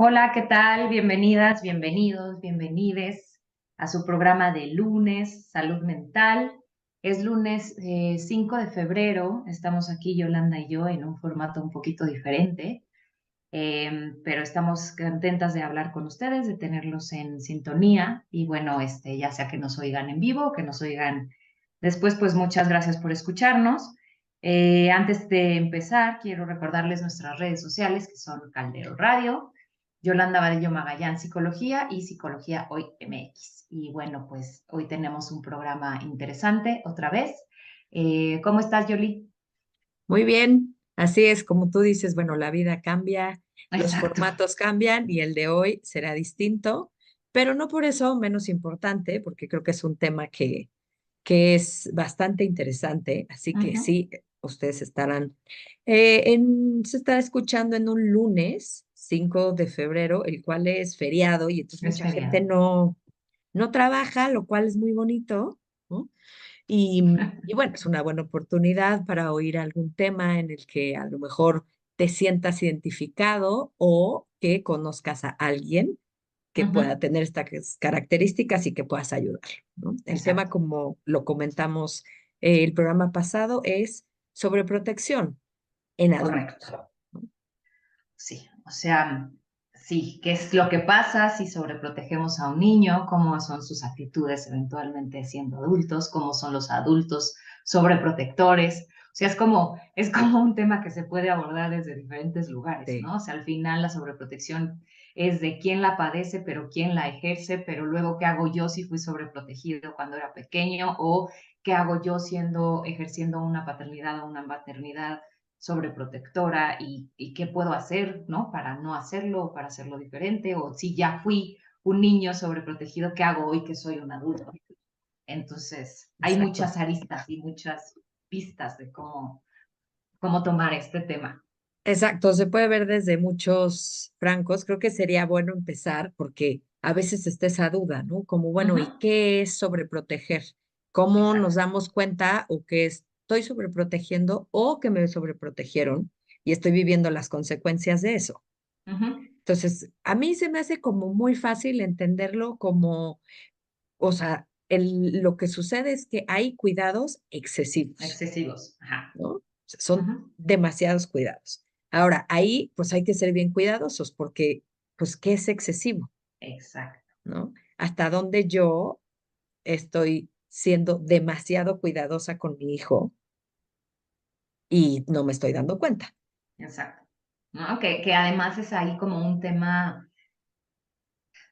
Hola, ¿qué tal? Bienvenidas, bienvenidos, bienvenides a su programa de lunes, Salud Mental. Es lunes 5 de febrero, estamos aquí Yolanda y yo en un formato un poquito diferente, pero estamos contentas de hablar con ustedes, de tenerlos en sintonía y bueno, ya sea que nos oigan en vivo o que nos oigan después, pues muchas gracias por escucharnos. Antes de empezar, quiero recordarles nuestras redes sociales que son Caldero Radio, Yolanda Vadillo Magallán Psicología y Psicología Hoy MX. Y bueno, pues hoy tenemos un programa interesante otra vez. ¿Cómo estás, Yoli? Muy bien, así es como tú dices, bueno, la vida cambia, los Exacto. formatos cambian y el de hoy será distinto, pero no por eso menos importante, porque creo que es un tema que es bastante interesante, así que Ujú. sí, ustedes estarán, se está escuchando en un lunes 5 de febrero, el cual es feriado y entonces Es mucha gente feriado. no trabaja, lo cual es muy bonito, ¿no? Y bueno, es una buena oportunidad para oír algún tema en el que a lo mejor te sientas identificado o que conozcas a alguien que pueda Ujú. tener estas características y que puedas ayudar, ¿no? El tema, Exacto. como lo comentamos el programa pasado, es sobreprotección en adultos, Correcto. ¿no? Sí, o sea, sí, ¿qué es lo que pasa si sobreprotegemos a un niño? ¿Cómo son sus actitudes eventualmente siendo adultos? ¿Cómo son los adultos sobreprotectores? O sea, es como un tema que se puede abordar desde diferentes lugares, Sí, ¿no? O sea, al final la sobreprotección es de quién la padece, pero quién la ejerce, pero luego qué hago yo si fui sobreprotegido cuando era pequeño o qué hago yo ejerciendo una paternidad o una maternidad sobreprotectora y qué puedo hacer, ¿no? Para no hacerlo, para hacerlo diferente, o si ya fui un niño sobreprotegido, ¿qué hago hoy que soy un adulto? Entonces, hay exacto. muchas aristas y muchas pistas de cómo tomar este tema. Exacto, se puede ver desde muchos francos. Creo que sería bueno empezar porque a veces está esa duda, ¿no? Como, bueno, Ujú. ¿y qué es sobreproteger? ¿Cómo nos Exacto. damos cuenta o que estoy sobreprotegiendo o que me sobreprotegieron y estoy viviendo las consecuencias de eso? Ujú. Entonces, a mí se me hace como muy fácil entenderlo como, o sea, lo que sucede es que hay cuidados excesivos, Excesivos. Ajá. ¿no? Son Ujú. demasiados cuidados. Ahora, ahí pues hay que ser bien cuidadosos porque, pues, ¿qué es excesivo? Exacto. ¿No? Hasta dónde yo estoy siendo demasiado cuidadosa con mi hijo y no me estoy dando cuenta. Exacto. ¿No? Que además es ahí como un tema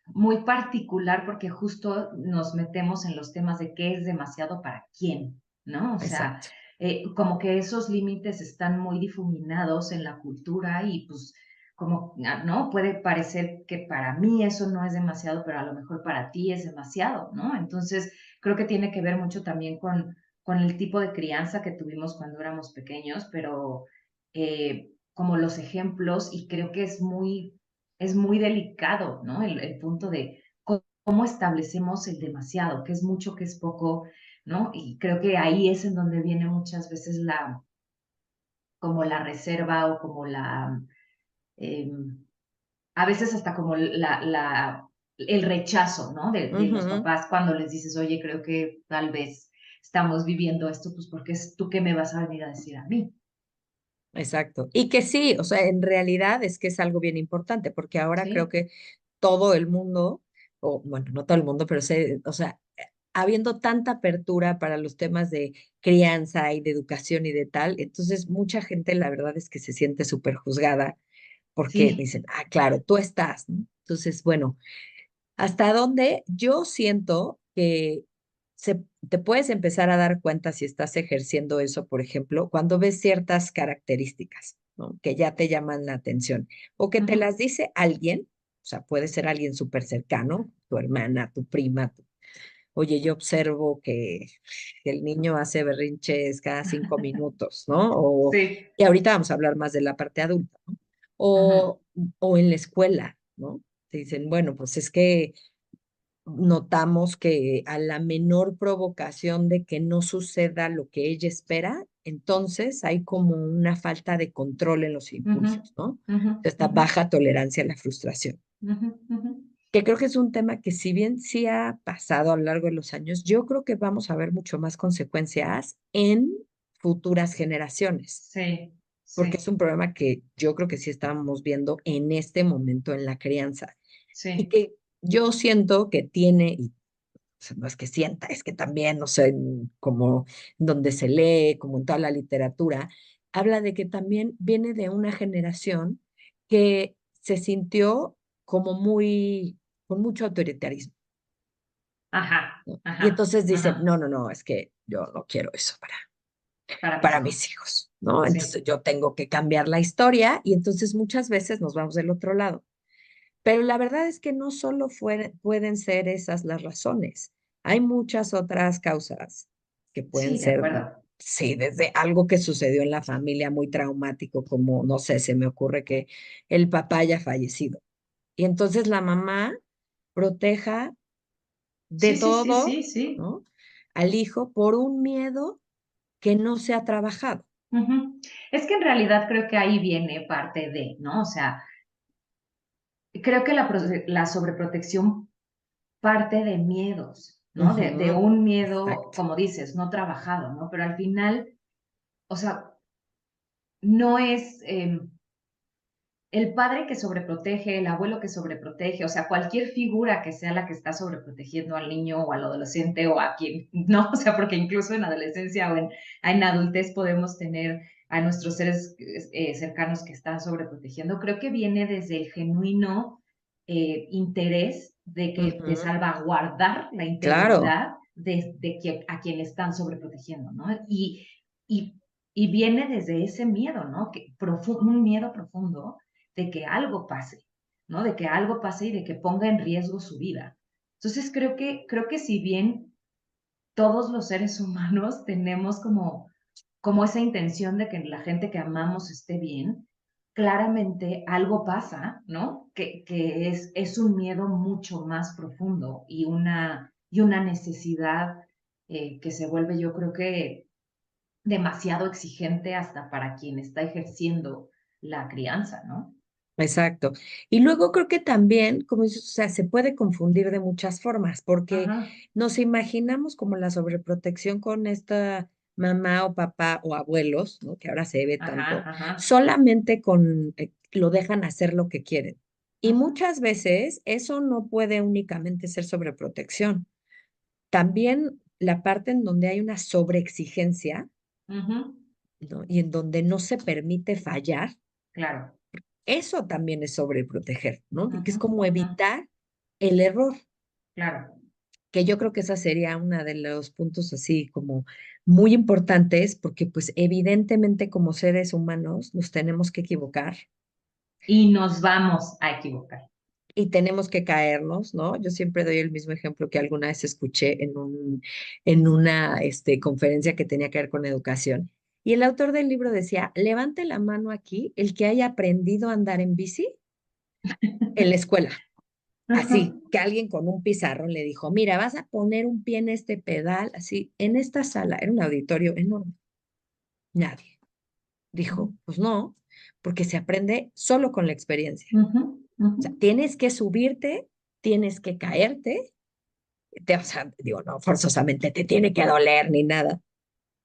muy particular porque justo nos metemos en los temas de qué es demasiado para quién, ¿no? O sea, Exacto. como que esos límites están muy difuminados en la cultura y pues como, ¿no? Puede parecer que para mí eso no es demasiado, pero a lo mejor para ti es demasiado, ¿no? Entonces, creo que tiene que ver mucho también con el tipo de crianza que tuvimos cuando éramos pequeños, pero como los ejemplos, y creo que es muy delicado, ¿no? El punto de cómo establecemos el demasiado, qué es mucho, qué es poco, ¿no? Y creo que ahí es en donde viene muchas veces como la reserva o como eh, a veces hasta como el rechazo, ¿no? De los Ujú, papás cuando les dices, oye, creo que tal vez estamos viviendo esto, pues porque es tú que me vas a venir a decir a mí. exacto. Y que sí, o sea, en realidad es que es algo bien importante porque ahora creo Sí, que todo el mundo, o bueno, no todo el mundo, pero sé, o sea, habiendo tanta apertura para los temas de crianza y de educación y de tal, entonces mucha gente la verdad es que se siente súper juzgada porque sí, dicen, ah, claro, tú estás, ¿no? Entonces, bueno, hasta dónde yo siento que te puedes empezar a dar cuenta si estás ejerciendo eso, por ejemplo, cuando ves ciertas características, ¿no? Que ya te llaman la atención o que te ujú, las dice alguien, o sea, puede ser alguien súper cercano, tu hermana, tu prima, oye, yo observo que el niño hace berrinches cada 5 minutos, ¿no? sí, Y ahorita vamos a hablar más de la parte adulta, ¿no? ujú, O en la escuela, ¿no? Te dicen, bueno, pues es que notamos que a la menor provocación de que no suceda lo que ella espera, entonces hay como una falta de control en los Ujú, impulsos, ¿no? ujú, Esta ujú, baja tolerancia a la frustración, ujú, ujú. que creo que es un tema que si bien sí ha pasado a lo largo de los años, yo creo que vamos a ver mucho más consecuencias en futuras generaciones, Sí, porque es sí, un problema que yo creo que sí estamos viendo en este momento en la crianza y sí, que yo siento que tiene, y o sea, no es que sienta, es que también, no sé, como donde se lee, como en toda la literatura, habla de que también viene de una generación que se sintió como muy, con mucho autoritarismo, ajá, ¿no? Y ajá, entonces dicen, ajá, no, no, no, es que yo no quiero eso para mis para mis hijos. hijos, ¿no? Sí, Entonces yo tengo que cambiar la historia y entonces muchas veces nos vamos del otro lado. Pero la verdad es que no solo pueden ser esas las razones. Hay muchas otras causas que pueden sí, de ser, acuerdo. sí, desde algo que sucedió en la familia muy traumático, como, no sé, se me ocurre que el papá haya fallecido. Y entonces la mamá proteja de Sí, sí, sí, todo, sí, sí. ¿no? Al hijo por un miedo que no se ha trabajado. Ujú. Es que en realidad creo que ahí viene parte de, ¿no? O sea, creo que la sobreprotección parte de miedos, ¿no? De Ujú, un miedo, exacto. como dices, no trabajado, ¿no? Pero al final, o sea, no es el padre que sobreprotege, el abuelo que sobreprotege, o sea, cualquier figura que sea la que está sobreprotegiendo al niño o al adolescente o a quien, ¿no? O sea, porque incluso en adolescencia o en adultez podemos tener a nuestros seres cercanos que están sobreprotegiendo. Creo que viene desde el genuino interés de Ujú, salvaguardar la claro, integridad a quien están sobreprotegiendo, ¿no? Y, y viene desde ese miedo, ¿no? Un miedo profundo de que algo pase, ¿no? De que algo pase y de que ponga en riesgo su vida. Entonces creo que si bien todos los seres humanos tenemos como esa intención de que la gente que amamos esté bien, claramente algo pasa, ¿no? Que es un miedo mucho más profundo y una necesidad que se vuelve, yo creo que demasiado exigente hasta para quien está ejerciendo la crianza, ¿no? exacto. Y luego creo que también, como dices, o sea, se puede confundir de muchas formas, porque Ajá, nos imaginamos como la sobreprotección con esta mamá o papá o abuelos, ¿no? Que ahora se ve ajá, tanto, ajá. solamente con lo dejan hacer lo que quieren. Y Ujú, muchas veces eso no puede únicamente ser sobreprotección. También la parte en donde hay una sobreexigencia, ujú, ¿no? Y en donde no se permite fallar. claro. Eso también es sobreproteger, ¿no? Porque Ujú, es como ujú, evitar el error, claro. que yo creo que esa sería una de los puntos así como muy importantes, porque pues evidentemente como seres humanos nos tenemos que equivocar Y nos vamos a equivocar. y tenemos que caernos, ¿no? Yo siempre doy el mismo ejemplo que alguna vez escuché en una conferencia que tenía que ver con educación. Y el autor del libro decía, levante la mano aquí el que haya aprendido a andar en bici en la escuela. Ujú, Así, que alguien con un pizarrón le dijo, mira, vas a poner un pie en este pedal, así, en esta sala, era un auditorio enorme. Nadie. Dijo, pues no, porque se aprende solo con la experiencia. ujú, O sea, ujú. tienes que subirte, tienes que caerte, o sea, digo, no, forzosamente te tiene que doler ni nada.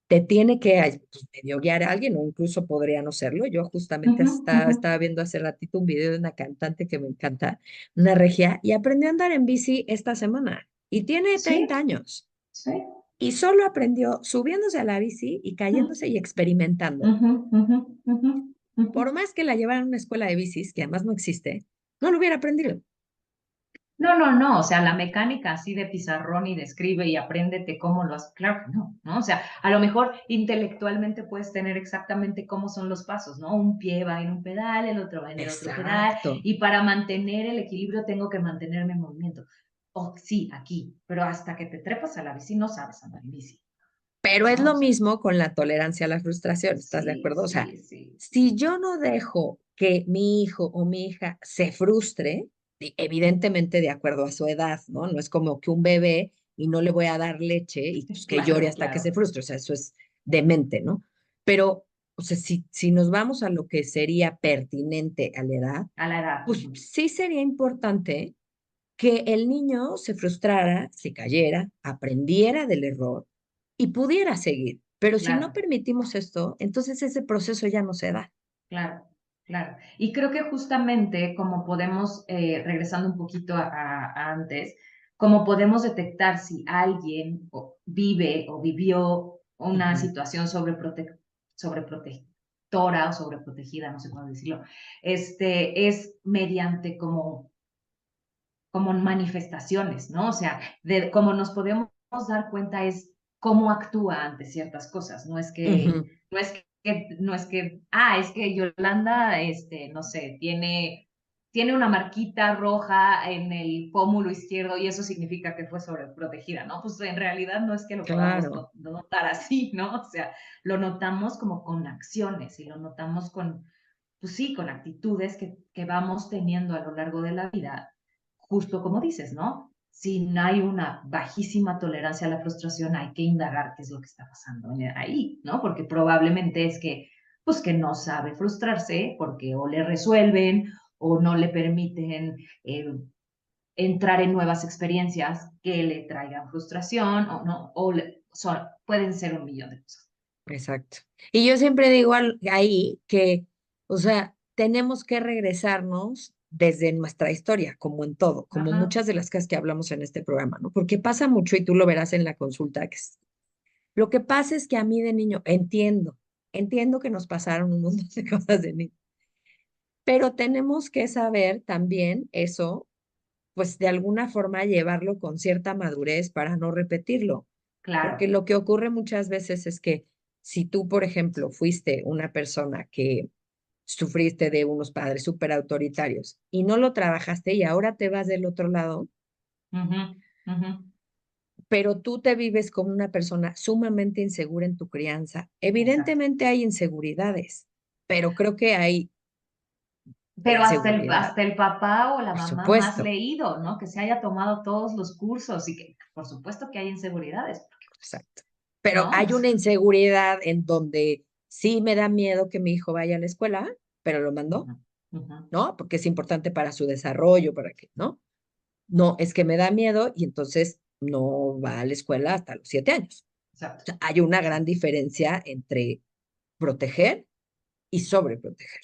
Te tiene que pues, medio guiar a alguien, o incluso podría no serlo. Yo justamente Ujú, ujú. estaba viendo hace ratito un video de una cantante que me encanta, una regia, y aprendió a andar en bici esta semana. Y tiene Sí, 30 años. sí. Y solo aprendió subiéndose a la bici y cayéndose y experimentando. Ujú, ujú, ujú, ujú. Por más que la llevaran a una escuela de bicis, que además no existe, no lo hubiera aprendido. No, no, no, o sea, la mecánica así de pizarrón y de escribe y apréndete cómo lo haces, claro que no, ¿no? O sea, a lo mejor intelectualmente puedes tener exactamente cómo son los pasos, ¿no? Un pie va en un pedal, el otro va en el otro pedal, Exacto. y para mantener el equilibrio tengo que mantenerme en movimiento. O sí, aquí, pero hasta que te trepas a la bici no sabes andar en bici, Pero es ¿no? O lo sea, mismo con la tolerancia a la frustración, ¿estás de sí, acuerdo? O sea, sí, sí. si yo no dejo que mi hijo o mi hija se frustre, evidentemente de acuerdo a su edad, ¿no? No es como que un bebé y no le voy a dar leche y pues que llore Claro, hasta que se claro. frustre, o sea, eso es demente, ¿no? Pero, o sea, si nos vamos a lo que sería pertinente a la edad, A la edad. pues sí sería importante que el niño se frustrara, se cayera, aprendiera del error y pudiera seguir. Pero si no Claro. permitimos esto, entonces ese proceso ya no se da. Claro, claro. Y creo que justamente como podemos, regresando un poquito a antes, como podemos detectar si alguien vive o vivió una Ujú, situación sobreprotectora o sobreprotegida, no sé cómo decirlo, es mediante como manifestaciones, ¿no? O sea, como nos podemos dar cuenta es cómo actúa ante ciertas cosas, ujú, es que Yolanda, no sé, tiene una marquita roja en el pómulo izquierdo y eso significa que fue sobreprotegida, ¿no? Pues en realidad no es que lo podamos claro, notar así, ¿no? O sea, lo notamos como con acciones y lo notamos pues sí, con actitudes que vamos teniendo a lo largo de la vida, justo como dices, ¿no? Si hay una bajísima tolerancia a la frustración, hay que indagar qué es lo que está pasando ahí, ¿no? Porque probablemente es que, pues que no sabe frustrarse porque o le resuelven o no le permiten entrar en nuevas experiencias que le traigan frustración o no, pueden ser un millón de cosas. exacto. Y yo siempre digo ahí que, o sea, tenemos que regresarnos desde nuestra historia, como en todo, como Ajá, muchas de las cosas que hablamos en este programa, ¿no? Porque pasa mucho y tú lo verás en la consulta, lo que pasa es que a mí de niño entiendo que nos pasaron un montón de cosas de niño, pero tenemos que saber también eso, pues de alguna forma llevarlo con cierta madurez para no repetirlo, porque claro. lo que ocurre muchas veces es que si tú, por ejemplo, fuiste una persona que sufriste de unos padres súper autoritarios y no lo trabajaste y ahora te vas del otro lado, Ujú, ujú. pero tú te vives como una persona sumamente insegura en tu crianza. Exacto. Evidentemente hay inseguridades, pero creo que hay de Pero inseguridad, hasta el papá o la por mamá más supuesto, leído, ¿no? Que se haya tomado todos los cursos y que, por supuesto que hay inseguridades, porque, pues, exacto. Pero ¿no? hay una inseguridad en donde sí me da miedo que mi hijo vaya a la escuela, pero lo mando, Ujú, ujú, ¿no? Porque es importante para su desarrollo, para que, ¿no? No, es que me da miedo y entonces no va a la escuela hasta los 7 años. exacto, O sea, hay una gran exacto. diferencia entre proteger y sobreproteger.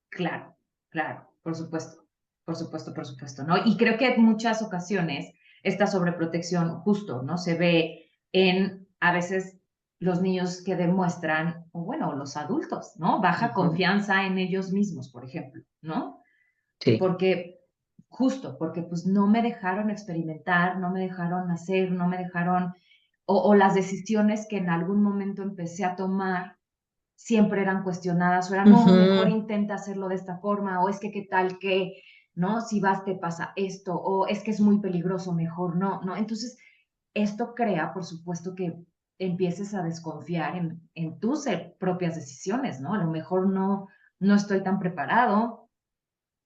Claro, claro, por supuesto, por supuesto, ¿no? Y creo que en muchas ocasiones esta sobreprotección justo, ¿no? Se ve en a veces los niños que demuestran, o bueno, los adultos, ¿no? Baja Ujú. confianza en ellos mismos, por ejemplo, ¿no? Sí. Porque, justo, porque pues no me dejaron experimentar, no me dejaron hacer, no me dejaron, o las decisiones que en algún momento empecé a tomar siempre eran cuestionadas, o era, no, mejor Ujú. intenta hacerlo de esta forma, o es que qué tal que, ¿no? Si vas te pasa esto, o es que es muy peligroso, mejor no, ¿no? Entonces, esto crea, por supuesto, que empieces a desconfiar en tus propias decisiones, ¿no? A lo mejor no estoy tan preparado,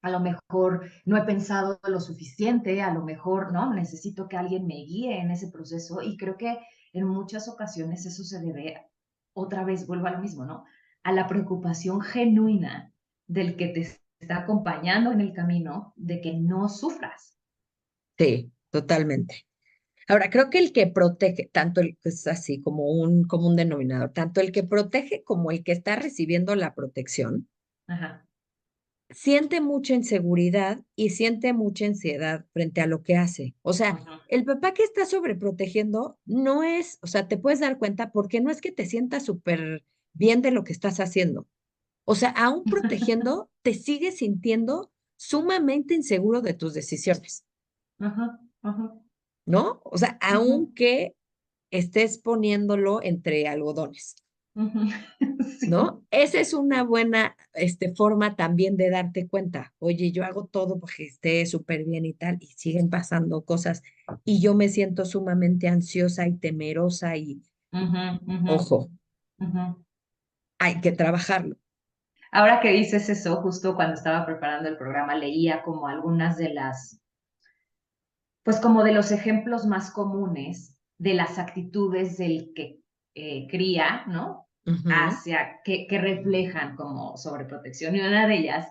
a lo mejor no he pensado lo suficiente, a lo mejor, ¿no? Necesito que alguien me guíe en ese proceso y creo que en muchas ocasiones eso se debe, otra vez vuelvo a lo mismo, ¿no? A la preocupación genuina del que te está acompañando en el camino de que no sufras. Sí, totalmente. Ahora, creo que el que protege, tanto el que es así como un común denominador, tanto el que protege como el que está recibiendo la protección, Ajá, siente mucha inseguridad y siente mucha ansiedad frente a lo que hace. O sea, ajá, el papá que está sobreprotegiendo no es, o sea, te puedes dar cuenta porque no es que te sientas súper bien de lo que estás haciendo. O sea, aún protegiendo, te sigues sintiendo sumamente inseguro de tus decisiones, ajá, ajá, ¿no? O sea, ajá, aunque estés poniéndolo entre algodones, ajá. Sí, ¿no? Esa es una buena forma también de darte cuenta. Oye, yo hago todo porque esté súper bien y tal, y siguen pasando cosas, y yo me siento sumamente ansiosa y temerosa y, ajá, ajá, ojo, ajá. hay que trabajarlo. Ahora que dices eso, justo cuando estaba preparando el programa, leía como algunas de pues como de los ejemplos más comunes de las actitudes del que cría, ¿no? Ujú. hacia que reflejan como sobreprotección. Y una de ellas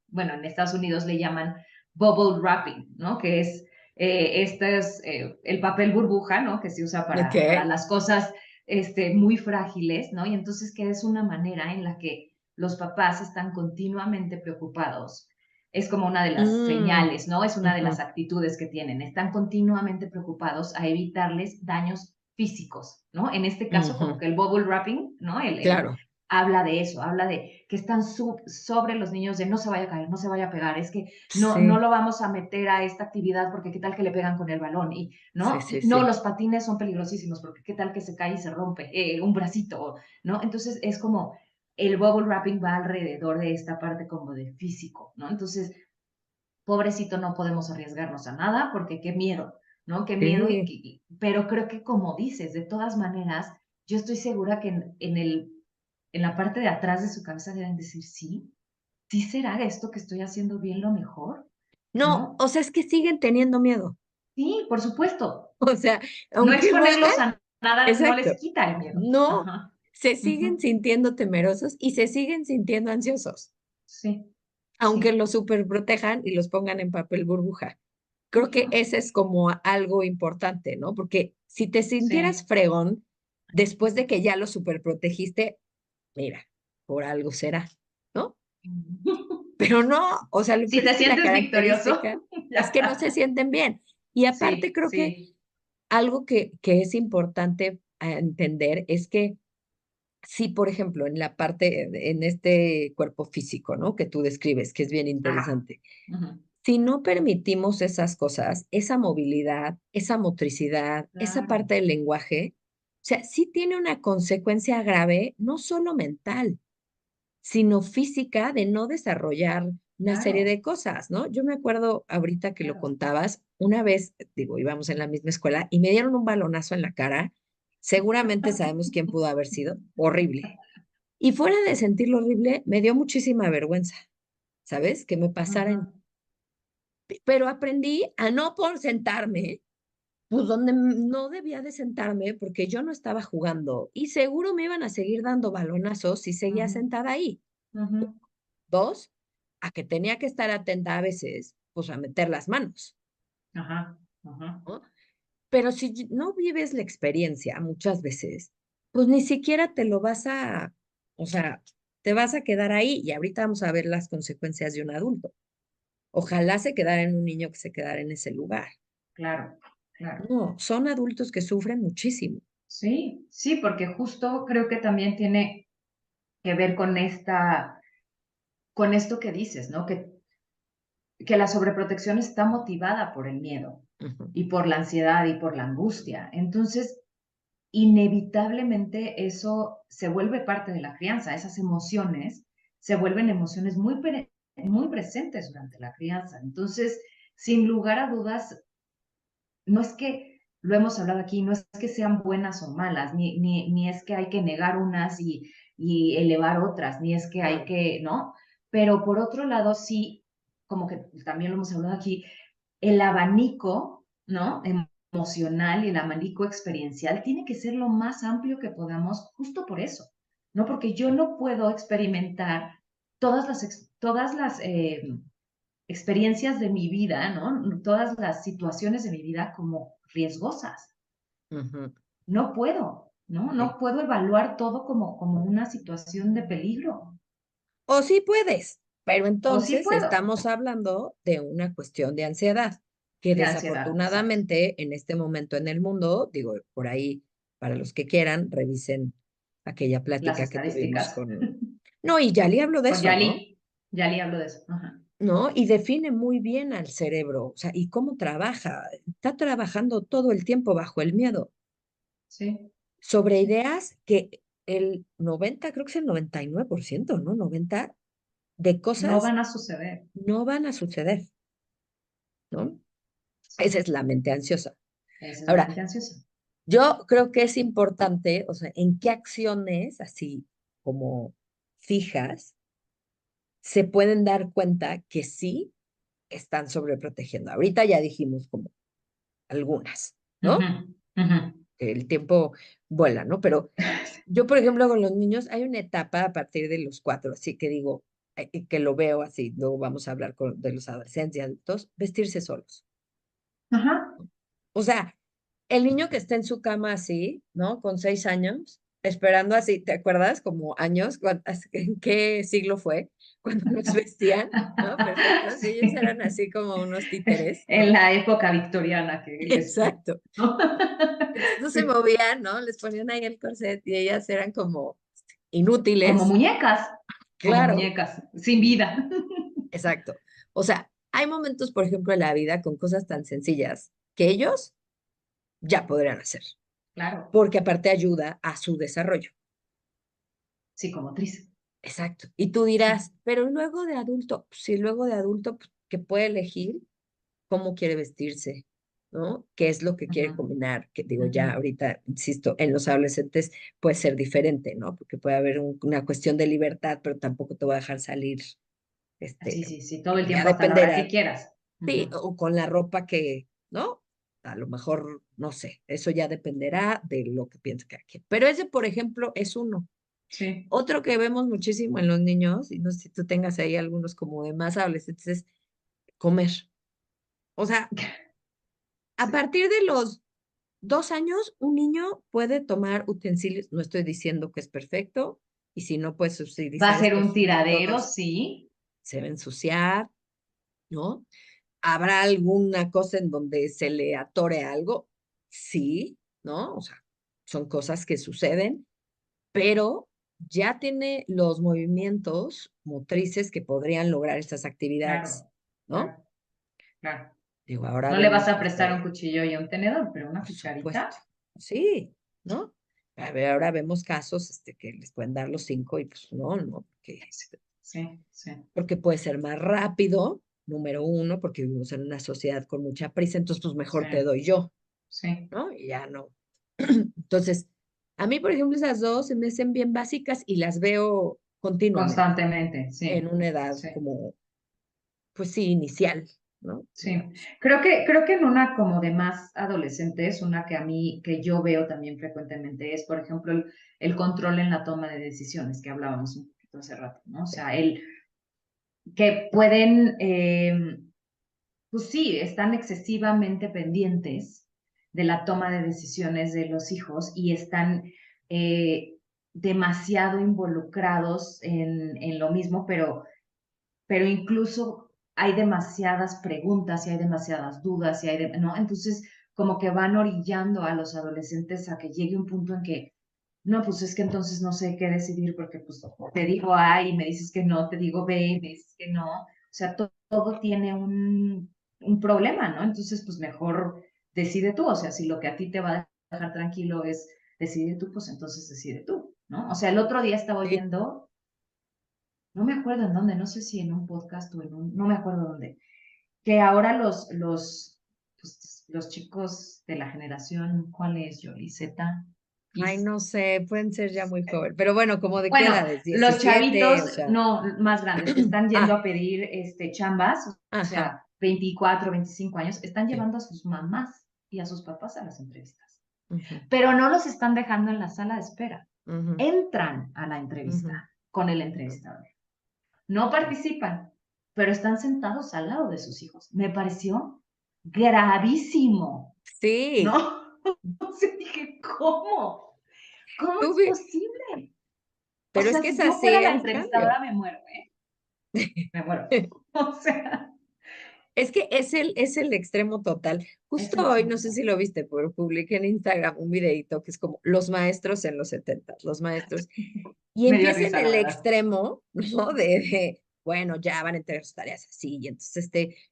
bueno, en Estados Unidos le llaman bubble wrapping, ¿no? Que es, este es el papel burbuja, ¿no? Que se usa Ok. para las cosas muy frágiles, ¿no? Y entonces que es una manera en la que los papás están continuamente preocupados. Es como una de las Mm, señales, ¿no? Es una de las ujú, actitudes que tienen. Están continuamente preocupados a evitarles daños físicos, ¿no? En este caso, como ujú. que el bubble wrapping, ¿no? Claro, Habla de eso, habla de que están sobre los niños, de no se vaya a caer, no se vaya a pegar, es que no sí, lo vamos a meter a esta actividad porque qué tal que le pegan con el balón, y sí, no, sí, no, sí. los patines son peligrosísimos porque qué tal que se cae y se rompe un bracito, ¿no? Entonces es como el bubble wrapping va alrededor de esta parte como de físico, ¿no? Entonces pobrecito, no podemos arriesgarnos a nada porque qué miedo, ¿no? Qué miedo, Sí. pero creo que como dices, de todas maneras, yo estoy segura que en la parte de atrás de su cabeza deben decir, sí, sí será esto que estoy haciendo bien lo mejor, No, ¿no? o sea, es que siguen teniendo miedo. Sí, por supuesto. O sea, No aunque lo hagan, exponerlos a nada no les exacto. quita el miedo. No, Ajá. se siguen Ujú. sintiendo temerosos y se siguen sintiendo ansiosos, Sí, aunque sí. los superprotejan y los pongan en papel burbuja. Creo que Ujú. ese es como algo importante, ¿no? Porque si te sintieras Sí. fregón después de que ya lo superprotegiste, mira, por algo será, ¿no? Pero no, o sea, lo Si peor es te que la sientes victorioso, característica es que no se ya. sienten bien. Y aparte Sí, creo que sí. algo que es importante entender es que si, por ejemplo, en la parte, en este cuerpo físico, ¿no? Que tú describes, que es bien Ajá. interesante, Ujú. si no permitimos esas cosas, esa movilidad, esa motricidad, esa Claro, parte del lenguaje, o sea, sí tiene una consecuencia grave, no solo mental, sino física de no desarrollar una serie claro, de cosas, ¿no? Yo me acuerdo ahorita que lo claro. contabas, una vez, digo, íbamos en la misma escuela y me dieron un balonazo en la cara, seguramente sabemos quién pudo haber sido, horrible. Y fuera de sentirlo horrible, me dio muchísima vergüenza, ¿sabes? Que me pasara Ujú, Pero aprendí a no por sentarme, pues donde no debía de sentarme porque yo no estaba jugando y seguro me iban a seguir dando balonazos si seguía ujú, sentada ahí. ujú. Dos, a que tenía que estar atenta a veces, pues a meter las manos, Ajá, ajá. ¿no? Pero si no vives la experiencia muchas veces, pues ni siquiera te lo vas a, o sea, te vas a quedar ahí y ahorita vamos a ver las consecuencias de un adulto. Ojalá se quedara en un niño que se quedara en ese lugar. Claro, claro. No, son adultos que sufren muchísimo. Sí, sí, porque justo creo que también tiene que ver con con esto que dices, ¿no? Que la sobreprotección está motivada por el miedo Ujú, y por la ansiedad y por la angustia. Entonces, inevitablemente eso se vuelve parte de la crianza, esas emociones se vuelven emociones muy presentes durante la crianza. Entonces, sin lugar a dudas, no es que, lo hemos hablado aquí, no es que sean buenas o malas, ni es que hay que negar unas y elevar otras, ni es que hay ujú. que, ¿no? Pero por otro lado, sí, como que también lo hemos hablado aquí, el abanico, ¿no? Emocional y el abanico experiencial tiene que ser lo más amplio que podamos, justo por eso, ¿no? Porque yo no puedo experimentar todas las experiencias de mi vida, ¿no? Todas las situaciones de mi vida como riesgosas. Ujú, No puedo, ¿no? sí. No puedo evaluar todo como una situación de peligro. O sí puedes, pero O sí entonces puedo, estamos hablando de una cuestión de ansiedad, que de ansiedad, exacto. desafortunadamente en este momento en el mundo, digo, por ahí, para los que quieran, revisen aquella Las plática que tuvimos estadísticas. con... No, y Yali habló de Con eso, ¿no? Yali habló de eso. Ajá. ¿No? Y define muy bien al cerebro, o sea, y cómo trabaja. Está trabajando todo el tiempo bajo el miedo, Sí, sobre sí. ideas que el 90, creo que es el 99%, ¿no? 90 de No cosas van a suceder. no van a suceder, ¿no? Esa Sí, es la mente ansiosa. esa es la Ahora, mente ansiosa. yo creo que es importante, o sea, en qué acciones, así como fijas, se pueden dar cuenta que sí están sobreprotegiendo. Ahorita ya dijimos como algunas, Ujú, ¿no? ujú. El tiempo vuela, ¿no? Pero Yo, por ejemplo, con los niños, hay una etapa a partir de los 4, así que digo, que lo veo así, luego vamos a hablar de los adolescentes y adultos, vestirse solos. Ajá. O sea, el niño que está en su cama así, ¿no? Con 6 años, esperando así, ¿te acuerdas? Como años, ¿en qué siglo fue? Cuando los vestían, ¿no? Perfectos, y ellos eran Sí. así como unos títeres, En ¿no? la época victoriana que les... Exacto. ¿no? Entonces no se Sí. movían, ¿no? Les ponían ahí el corset y ellas eran como Como inútiles, muñecas, como claro, muñecas, sin vida. exacto. O sea, hay momentos, por ejemplo, en la vida con cosas tan sencillas que ellos ya podrían hacer, Claro, porque aparte ayuda a su desarrollo. psicomotriz. Exacto. Y tú Sí. dirás, pero luego de adulto, si luego de adulto pues, que puede elegir cómo quiere vestirse, ¿no? ¿Qué es lo que Ujú, quiere combinar? Que digo, ujú. ya ahorita, insisto, en los adolescentes puede ser diferente, ¿no? Porque puede haber una cuestión de libertad, pero tampoco te voy a dejar salir, Sí, sí, sí, todo el digo, ya tiempo hasta la hora que dependerá, quieras. sí, Ujú. o con la ropa que, ¿no? A lo mejor, no sé, eso ya dependerá de lo que piense cada quien. Pero ese, por ejemplo, es uno. Sí, Otro que vemos muchísimo en los niños, y no sé si tú tengas ahí algunos como de más adolescentes, es comer. O sea, a sí. partir de los 2 años, un niño puede tomar utensilios, no estoy diciendo que es perfecto, y si no puedes Va a utilizar ser un estos tiradero, métodos, sí, se va a ensuciar, ¿no? ¿Habrá alguna cosa en donde se le atore algo? Sí, ¿no? O sea, son cosas que suceden, pero ya tiene los movimientos motrices que podrían lograr estas actividades, claro, ¿no? claro, claro. Digo, ahora No le vas vemos a prestar un desde, cuchillo y un tenedor, pero una por supuesto, cucharita. sí, ¿no? A ver, ahora vemos casos que les pueden dar los 5 y pues no, no, Sí, sí, porque puede ser más rápido, número uno, porque vivimos en una sociedad con mucha prisa, entonces pues sí, mejor te doy yo, sí, ¿no? Y ya no. Entonces, a mí, por ejemplo, esas dos se me hacen bien básicas y las veo continuamente constantemente, en sí, una edad sí. como, pues sí, inicial, ¿no? Sí, Digamos. creo que en una como de más adolescentes, una que a mí, que yo veo también frecuentemente es, por ejemplo, el control en la toma de decisiones que hablábamos un poquito hace rato, ¿no? O Sí. sea, el que pueden, pues sí, están excesivamente pendientes de la toma de decisiones de los hijos y están eh, demasiado involucrados en lo mismo, pero incluso hay demasiadas preguntas y hay demasiadas dudas y ¿no? Entonces, como que van orillando a los adolescentes a que llegue un punto en que, no, pues es que entonces no sé qué decidir porque pues te digo A y me dices que no, te digo B y me dices que no. O sea, todo tiene un problema, ¿no? Entonces, pues mejor decide tú. O sea, si lo que a ti te va a dejar tranquilo es decidir tú, pues entonces decide tú, ¿no? O sea, el otro día estaba Sí. oyendo, no me acuerdo en dónde, no sé si en un podcast o no me acuerdo dónde, que ahora los chicos de la generación, ¿cuál es, Yoli? Z, Ay, Is. no sé, pueden ser ya muy jóvenes, pero bueno, ¿como de qué Bueno, edades? los 17, chavitos, o sea, no, más grandes, que están yendo ah, a pedir chambas, o ajá, sea, 24, 25 años, están sí, llevando a sus mamás y a sus papás a las entrevistas. ujú, Pero no los están dejando en la sala de espera. ujú, Entran a la ujú. entrevista con el entrevistador. No participan, pero están sentados al lado de sus hijos. Me pareció gravísimo, ¿no? Sí, Entonces dije, ¿cómo? ¿Cómo tú es posible? O pero es sea, que es si yo así fuera la el cambio. entrevistadora, me muero, ¿eh? Me muero. O sea, Es que es el extremo total. es Justo el hoy, no sé total. si lo viste, pero publiqué en Instagram un videito que es como los maestros en los 70, los maestros. Y Me dio empieza en risa, la el verdad. extremo, ¿no? bueno, ya van a entregar sus tareas así, y entonces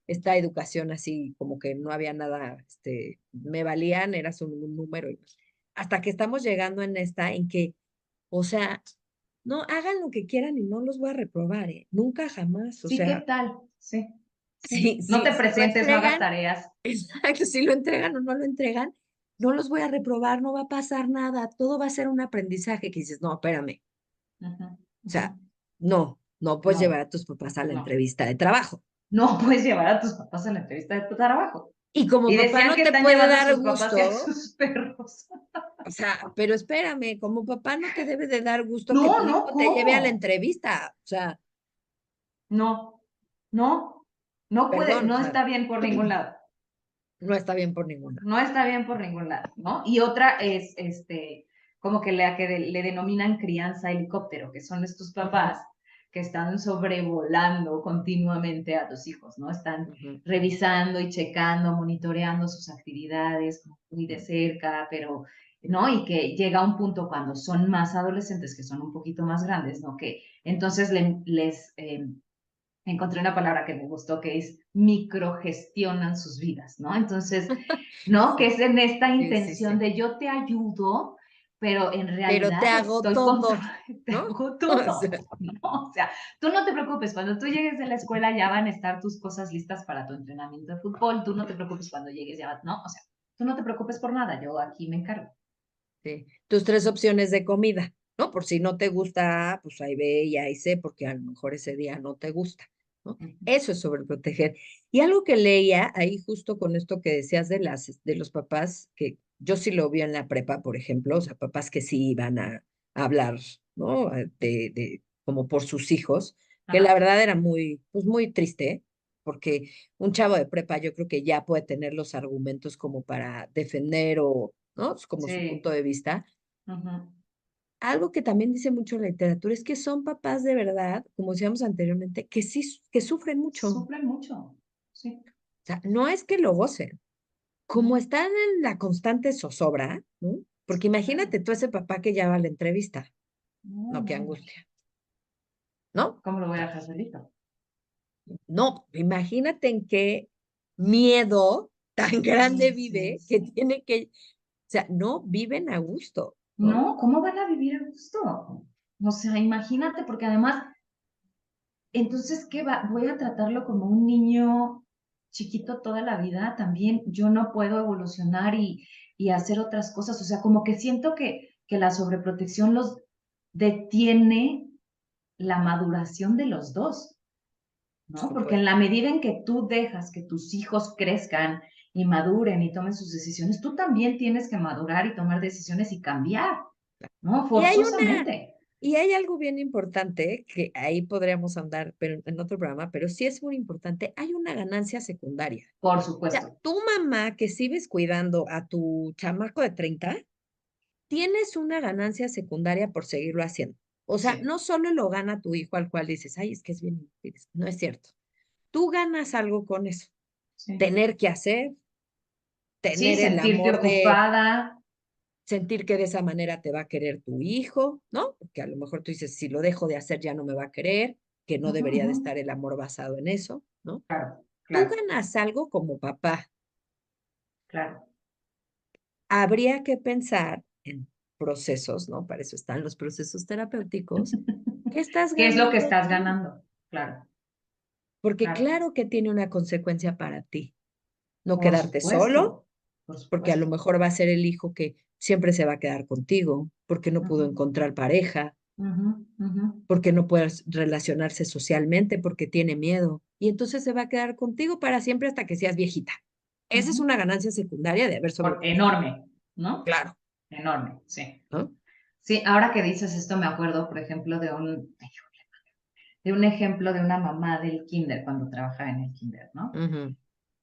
esta educación así, como que no había nada, me valían, eras un número, hasta que estamos llegando en esta, en que, o sea, no, hagan lo que quieran y no los voy a reprobar, ¿eh? Nunca jamás, o Sí, ¿qué sea, tal? Sí, sí. si, No si, te si lo presentes, no hagas entregan, tareas. exacto, si lo entregan o no lo entregan, no los voy a reprobar, no va a pasar nada, todo va a ser un aprendizaje que dices, no, espérame, Ujú, o ujú. sea, no puedes llevar No, a tus papás a la no. entrevista de trabajo. No puedes llevar a tus papás a la entrevista de tu trabajo. Y como Y papá decían no que te están puede llevando a dar sus papás y a gusto, sus perros. O sea, pero espérame, como papá no te debe de dar gusto que No, tu no, hijo te lleve a la ¿cómo? entrevista. O sea, No, no, no puede, perdón, o no sea, está bien por ningún lado. no está bien por ninguna. No está bien por ningún lado, ¿no? Y otra es, como que le denominan crianza helicóptero, que son estos Ujú, papás que están sobrevolando continuamente a los hijos, ¿no? Están ujú, revisando y checando, monitoreando sus actividades muy de ujú. cerca, pero, ¿no? Y que llega un punto cuando son más adolescentes, que son un poquito más grandes, ¿no? Que entonces les encontré una palabra que me gustó, que es microgestionan sus vidas, ¿no? Entonces, ¿no? Que Sí, es en esta sí, sí, intención sí. de yo te ayudo, pero en Pero te realidad hago estoy todo, te ¿no? hago O todo, sea, ¿no? O sea, tú no te preocupes, cuando tú llegues de la escuela ya van a estar tus cosas listas para tu entrenamiento de fútbol, tú no te preocupes cuando llegues ya, no, o sea, tú no te preocupes por nada, yo aquí me encargo. sí. Tus tres opciones de comida, ¿no? Por si no te gusta, pues ahí ve y ahí sé, porque a lo mejor ese día no te gusta, ¿no? Eso es sobreproteger. Y algo que leía ahí justo con esto que decías de los papás, que yo sí lo vi en la prepa, por ejemplo, o sea, papás que sí iban a hablar, ¿no? Como por sus hijos, que la Ajá, verdad era muy, pues muy triste, porque un chavo de prepa yo creo que ya puede tener los argumentos como para defender o, ¿no? Como su punto sí, de vista. ujú. Algo que también dice mucho la literatura es que son papás de verdad, como decíamos anteriormente, que sí, que sufren mucho. O Sufren mucho, sí. sea, no es que lo gocen, como Ujú. están en la constante zozobra, ¿no? Porque Sí, claro. imagínate tú ese papá que ya va a la entrevista, No, no, qué no, angustia, ¿no? ¿cómo lo O voy a sea, dejar solito? no, imagínate en qué miedo tan grande Sí, sí, vive que sí. tiene que, o sea, no viven a gusto, ¿no? No, ¿cómo van a vivir a gusto? O sea, imagínate, porque además, entonces, ¿qué va? Voy a tratarlo como un niño chiquito toda la vida. También yo no puedo evolucionar y hacer otras cosas. O sea, como que siento que la sobreprotección los detiene la maduración de los dos. Por ¿No? Porque en supuesto. la medida en que tú dejas que tus hijos crezcan y maduren y tomen sus decisiones, tú también tienes que madurar y tomar decisiones y cambiar, ¿no? Y hay una, Forzosamente. y hay algo bien importante que ahí podríamos andar pero en otro programa, pero sí es muy importante. Hay una ganancia secundaria. Por O sea, supuesto. tu mamá que sigues cuidando a tu chamaco de 30 tienes una ganancia secundaria por seguirlo haciendo. O sea, Sí, no solo lo gana tu hijo al cual dices, ay, es que es bien, no es cierto. Tú ganas algo con eso. sí. Tener que hacer, Sí, tener el sentirte amor de ocupada. sentir que de esa manera te va a querer tu hijo, ¿no? Porque a lo mejor tú dices, si lo dejo de hacer ya no me va a querer, que no Ujú, debería ujú. de estar el amor basado en eso, ¿no? Claro, Tú claro, ganas algo como papá. claro. Habría que pensar en procesos, ¿no? Para eso están los procesos terapéuticos. ¿Qué estás ¿Qué es lo que ganando estás tú? ganando? Claro, Porque claro. claro que tiene una consecuencia para ti. No Por quedarte solo, supuesto, por porque a lo supuesto. mejor va a ser el hijo que siempre se va a quedar contigo, porque no pudo Ujú, encontrar pareja, ujú, ujú, porque no puede relacionarse socialmente, porque tiene miedo. Y entonces se va a quedar contigo para siempre hasta que seas viejita. Esa es ujú. una ganancia secundaria de haber sobreprotegido. Enorme, ¿no? Claro, Enorme, sí. ¿no? Sí, ahora que dices esto me acuerdo, por ejemplo, de un ejemplo de una mamá del kinder cuando trabajaba en el kinder, ¿no? Ujú,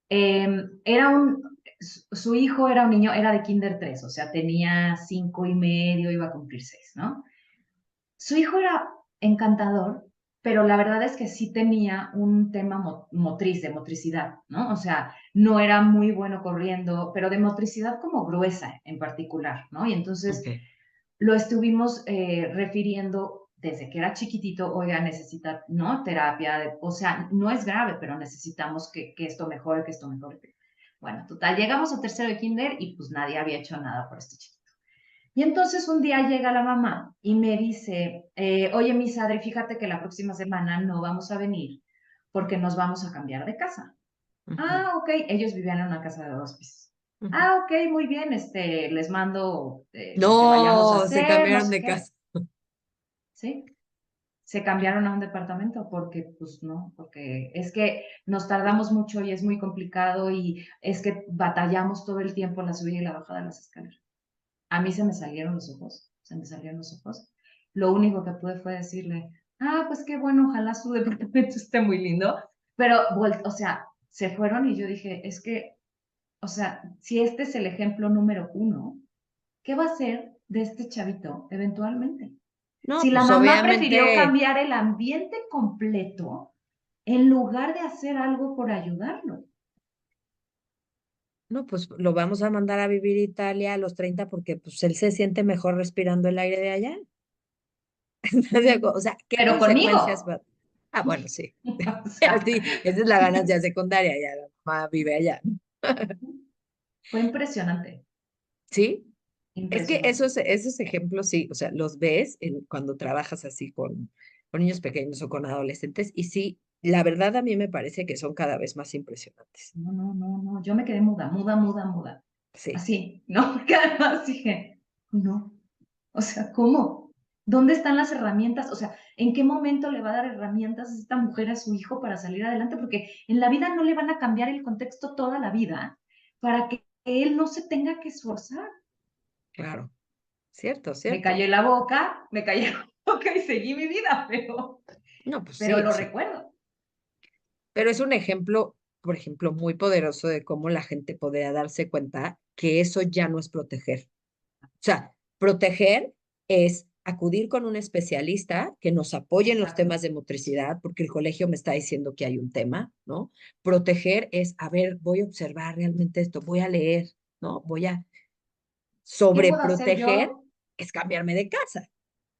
Era su hijo era un niño, era de kinder 3, o sea, tenía 5 y medio, iba a cumplir 6, ¿no? Su hijo era encantador, pero la verdad es que sí tenía un tema motriz, de motricidad, ¿no? O sea, no era muy bueno corriendo, pero de motricidad como gruesa en particular, ¿no? Y entonces ok. lo estuvimos refiriendo desde que era chiquitito, oiga, necesita, ¿no? Terapia, o sea, no es grave, pero necesitamos que esto mejore, que esto mejore. Bueno, total, llegamos a tercero de kinder y pues nadie había hecho nada por este chico. Y entonces un día llega la mamá y me dice, oye, Miss Adri, fíjate que la próxima semana no vamos a venir porque nos vamos a cambiar de casa. Ujú, Ah, ok, ellos vivían en una casa de 2 pisos. ujú. Ah, ok, muy bien, les mando lo que vayamos a No, se hacer, no cambiaron sé de qué. casa. ¿Sí? Se cambiaron a un departamento porque, pues no, porque es que nos tardamos mucho y es muy complicado y es que batallamos todo el tiempo en la subida y la bajada de las escaleras. a mí se me salieron los ojos, se me salieron los ojos. Lo único que pude fue decirle, pues qué bueno, ojalá su departamento esté muy lindo, pero, o sea, se fueron y yo dije, es que, o sea, si este es el ejemplo número uno, ¿qué va a ser de este chavito eventualmente? No, Si la pues mamá prefirió obviamente, cambiar el ambiente completo en lugar de hacer algo por ayudarlo. no, pues lo vamos a mandar a vivir a Italia a los 30 porque pues él se siente mejor respirando el aire de allá. O sea, ¿qué Pero consecuencias conmigo. va? Ah, bueno, sí. O sea, Sí, esa es la ganancia secundaria, ya la mamá vive allá. fue impresionante, ¿Sí? Es que impresionante. esos ejemplos, sí, o sea, los ves cuando trabajas así con niños pequeños o con adolescentes, y sí, la verdad a mí me parece que son cada vez más impresionantes. No, no, no, no, yo me quedé muda, muda, muda, muda. Sí, Así, ¿no? Porque además dije, no, o sea, ¿cómo? ¿Dónde están las herramientas? O sea, ¿en qué momento le va a dar herramientas esta mujer a su hijo para salir adelante? Porque en la vida no le van a cambiar el contexto toda la vida para que él no se tenga que esforzar. claro, cierto, Me cierto. cayó en la boca, me cayó en la boca y seguí mi vida, No, pues pero sí, o lo sea, recuerdo. pero es un ejemplo, por ejemplo, muy poderoso de cómo la gente podría darse cuenta que eso ya no es proteger. O sea, proteger es acudir con un especialista que nos apoye en los Exacto. temas de motricidad, porque el colegio me está diciendo que hay un tema, ¿no? Proteger es, a ver, voy a observar realmente esto, voy a leer, ¿no? Voy a ¿Qué puedo hacer sobreproteger, yo? es cambiarme de casa.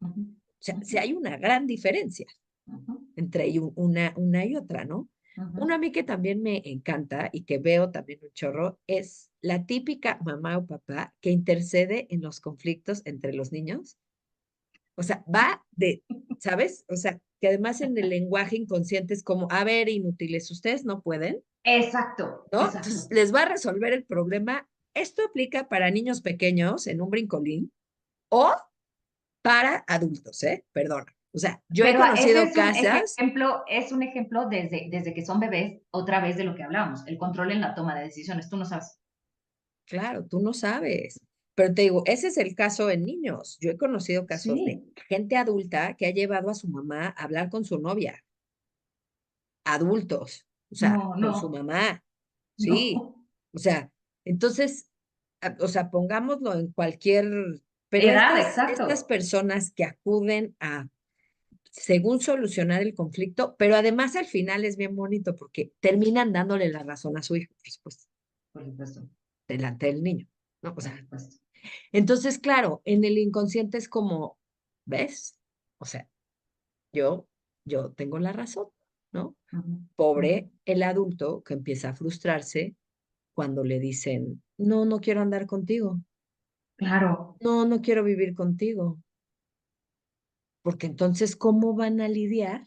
Ujú, O sea, ujú, si hay una gran diferencia ujú, entre una y otra, ¿no? ujú. Una a mí que también me encanta y que veo también un chorro es la típica mamá o papá que intercede en los conflictos entre los niños. O sea, va de, ¿sabes? O sea, que además en el lenguaje inconsciente es como, a ver, inútiles, ustedes no pueden, Exacto, ¿no? exacto. Entonces les va a resolver el problema. Esto aplica para niños pequeños en un brincolín o para adultos, ¿eh? Perdona. O sea, yo he Pero ese conocido casas, es un ejemplo desde que son bebés, otra vez de lo que hablábamos, el control en la toma de decisiones. Tú no sabes. claro, tú no sabes, pero te digo, ese es el caso en niños. Yo he conocido casos de Sí, gente adulta que ha llevado a su mamá a hablar con su novia, adultos, o sea, no, con su no, mamá, sí, no. o sea, entonces, o sea, pongámoslo en cualquier, pero Edad, estas exacto. personas que acuden a, según solucionar el conflicto, pero además al final es bien bonito porque terminan dándole la razón a su hijo, por supuesto, Por supuesto, delante del niño, ¿no? O por sea, supuesto. entonces, claro, en el inconsciente es como, ¿ves? O sea, yo, yo tengo la razón, ¿no? Ujú, ujú. Pobre el adulto que empieza a frustrarse cuando le dicen, no, no quiero andar contigo, Claro, no, no quiero vivir contigo, porque entonces, ¿cómo van a lidiar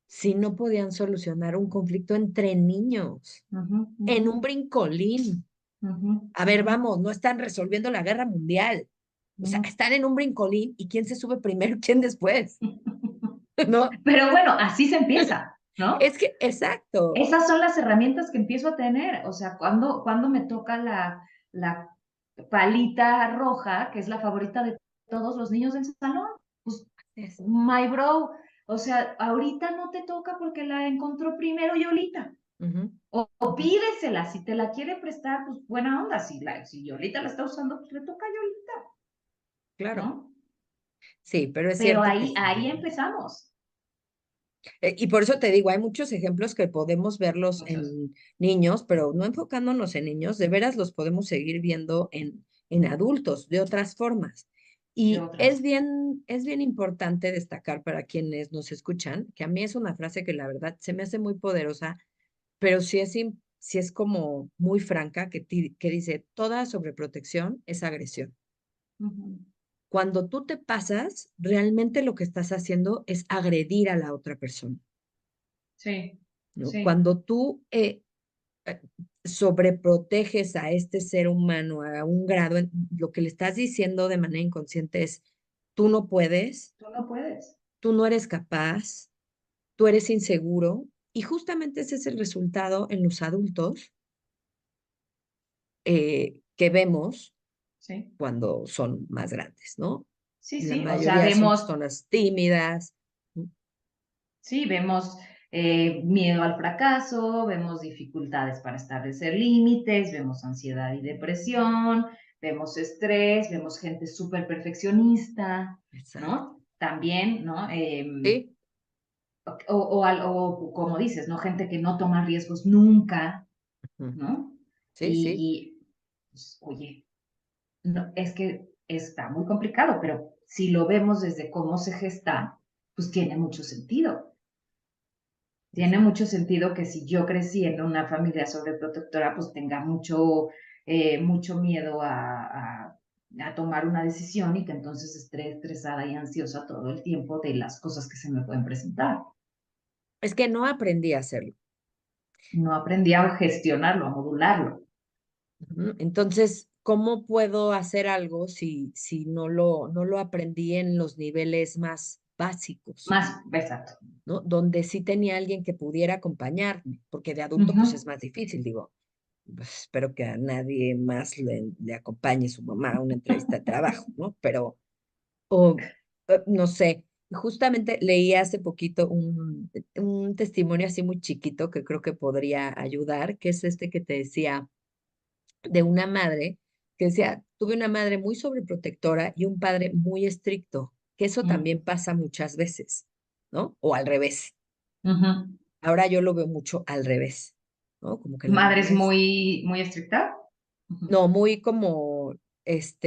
si no podían solucionar un conflicto entre niños ujú, ujú, en un brincolín? ujú, A ver, ujú. vamos, no están resolviendo la guerra mundial. O sea, No. están en un brincolín y quién se sube primero, quién después, ¿no? Pero bueno, así se empieza, ¿no? Es que, exacto. Esas son las herramientas que empiezo a tener. O sea, cuando me toca la palita roja, que es la favorita de todos los niños del salón, pues, Es, my bro, o sea, ahorita no te toca porque la encontró primero Yolita. ujú, O ujú, pídesela, si te la quiere prestar, pues buena onda. Si Yolita la está usando, pues le toca a Yolita, claro, ¿no? sí, pero es Pero cierto que ahí sí. empezamos. Y por eso te digo, hay muchos ejemplos que podemos verlos Muchos. en niños, pero no enfocándonos en niños, de veras los podemos seguir viendo en adultos de otras formas. De Y otras. es bien importante destacar para quienes nos escuchan, que a mí es una frase que la verdad se me hace muy poderosa, pero sí es como muy franca, que dice, toda sobreprotección es agresión. Ujú. Cuando tú te pasas, realmente lo que estás haciendo es agredir a la otra persona, Sí, ¿no? sí. Cuando tú eh, sobreproteges a este ser humano a un grado, lo que le estás diciendo de manera inconsciente es, tú no puedes, Tú no puedes. tú no eres capaz, tú eres inseguro, y justamente ese es el resultado en los adultos que vemos sí, cuando son más grandes, ¿no? sí, La sí, o sea, mayoría son personas tímidas. sí, vemos miedo al fracaso, vemos dificultades para establecer límites, vemos ansiedad y depresión, vemos estrés, vemos gente súper perfeccionista, Exacto. ¿no? También, ¿no? Sí, O como dices, ¿no? Gente que no toma riesgos nunca, ujú, ¿no? sí, sí. Pues, oye, no, es que está muy complicado, pero si lo vemos desde cómo se gesta, pues tiene mucho sentido. Tiene Exacto. mucho sentido que si yo crecí en una familia sobreprotectora, pues tenga mucho miedo a tomar una decisión y que entonces esté estresada y ansiosa todo el tiempo de las cosas que se me pueden presentar. Es que no aprendí a hacerlo. No aprendí a gestionarlo, a modularlo. Ujú. Entonces, ¿cómo puedo hacer algo si no lo aprendí en los niveles más básicos, Más, exacto. ¿no? Donde sí tenía alguien que pudiera acompañarme, porque de adulto pues Ujú. es más difícil, digo, pues, espero que a nadie más le acompañe su mamá a una entrevista de trabajo, ¿no? Pero, o no sé, justamente leí hace poquito un testimonio así muy chiquito que creo que podría ayudar, que es este que te decía de una madre que decía, tuve una madre muy sobreprotectora y un padre muy estricto, que eso Mm. también pasa muchas veces, ¿no? O al revés. Ujú. Ahora yo lo veo mucho al revés, ¿no? Como que la Madres mamá es, muy estricta. Ujú. no, muy como,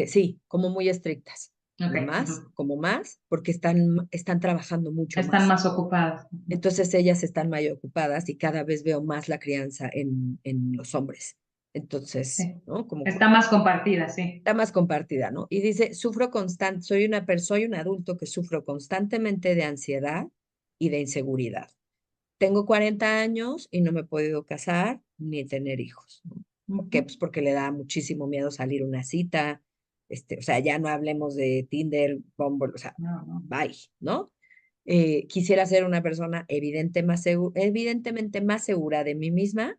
sí, como muy estrictas. Ok. Mamás, Ujú. como más, porque están trabajando mucho Están más. más ocupadas. Ujú. Entonces ellas están más ocupadas y cada vez veo más la crianza en los hombres. Entonces, Sí. ¿no? Como Está más compartida, sí. está más compartida, ¿no? Y dice, soy un adulto que sufro constantemente de ansiedad y de inseguridad. Tengo 40 años y no me he podido casar ni tener hijos, ¿no? ¿Por qué? Ujú. Pues porque le da muchísimo miedo salir a una cita, o sea, ya no hablemos de Tinder, Bumble, o sea, No, no. bye, ¿no? Quisiera ser una persona evidentemente más segura de mí misma.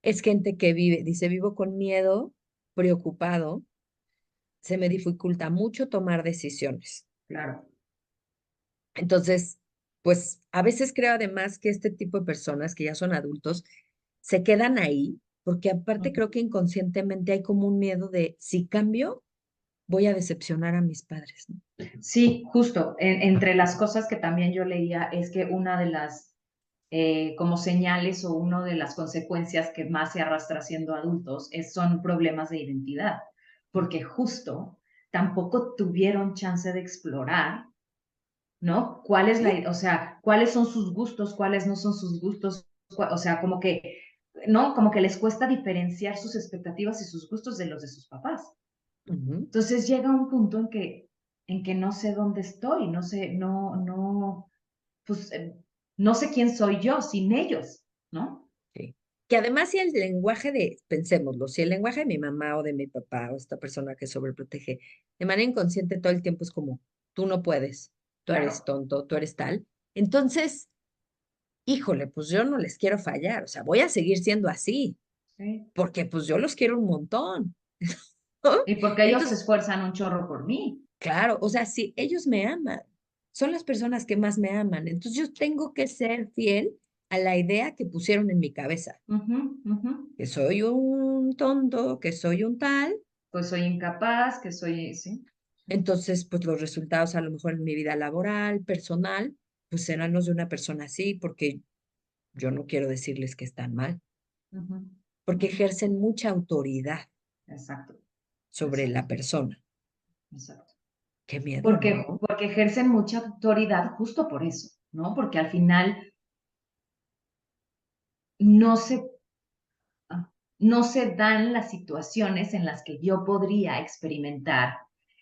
Es gente que dice, vivo con miedo, preocupado, se me dificulta mucho tomar decisiones. Claro. Entonces, pues a veces creo además que este tipo de personas que ya son adultos se quedan ahí, porque aparte creo que inconscientemente hay como un miedo de si cambio, voy a decepcionar a mis padres, ¿no? Sí, justo. Entre las cosas que también yo leía es que una de las como señales o una de las consecuencias que más se arrastra siendo adultos son problemas de identidad, porque justo tampoco tuvieron chance de explorar, ¿no? ¿Cuál es Sí. o sea, cuáles son sus gustos, cuáles no son sus gustos? O sea, como que, ¿no? Como que les cuesta diferenciar sus expectativas y sus gustos de los de sus papás. Ujú, Entonces llega un punto en que no sé dónde estoy, no sé, pues no sé quién soy yo sin ellos, ¿no? sí. Que además si el lenguaje pensémoslo, si el lenguaje de mi mamá o de mi papá o esta persona que sobreprotege de manera inconsciente todo el tiempo es como, tú no puedes, tú eres Claro. tonto, tú eres tal, entonces, híjole, pues yo no les quiero fallar, o sea, voy a seguir siendo así, Sí. porque pues yo los quiero un montón, ¿no? Y porque ellos se Entonces, esfuerzan un chorro por mí. claro, o sea, si ellos me aman, son las personas que más me aman, entonces yo tengo que ser fiel a la idea que pusieron en mi cabeza, Ujú, ujú. que soy un tonto, que soy un tal, Pues soy incapaz, que soy, sí. entonces pues los resultados a lo mejor en mi vida laboral, personal, pues serán los de una persona así, porque yo no quiero decirles que están mal, Ujú, porque ujú. ejercen mucha autoridad Exacto, sobre la exacto, persona. exacto. Qué miedo, Porque, ¿no? porque ejercen mucha autoridad justo por eso, ¿no? Porque al final no se, no se dan las situaciones en las que yo podría experimentar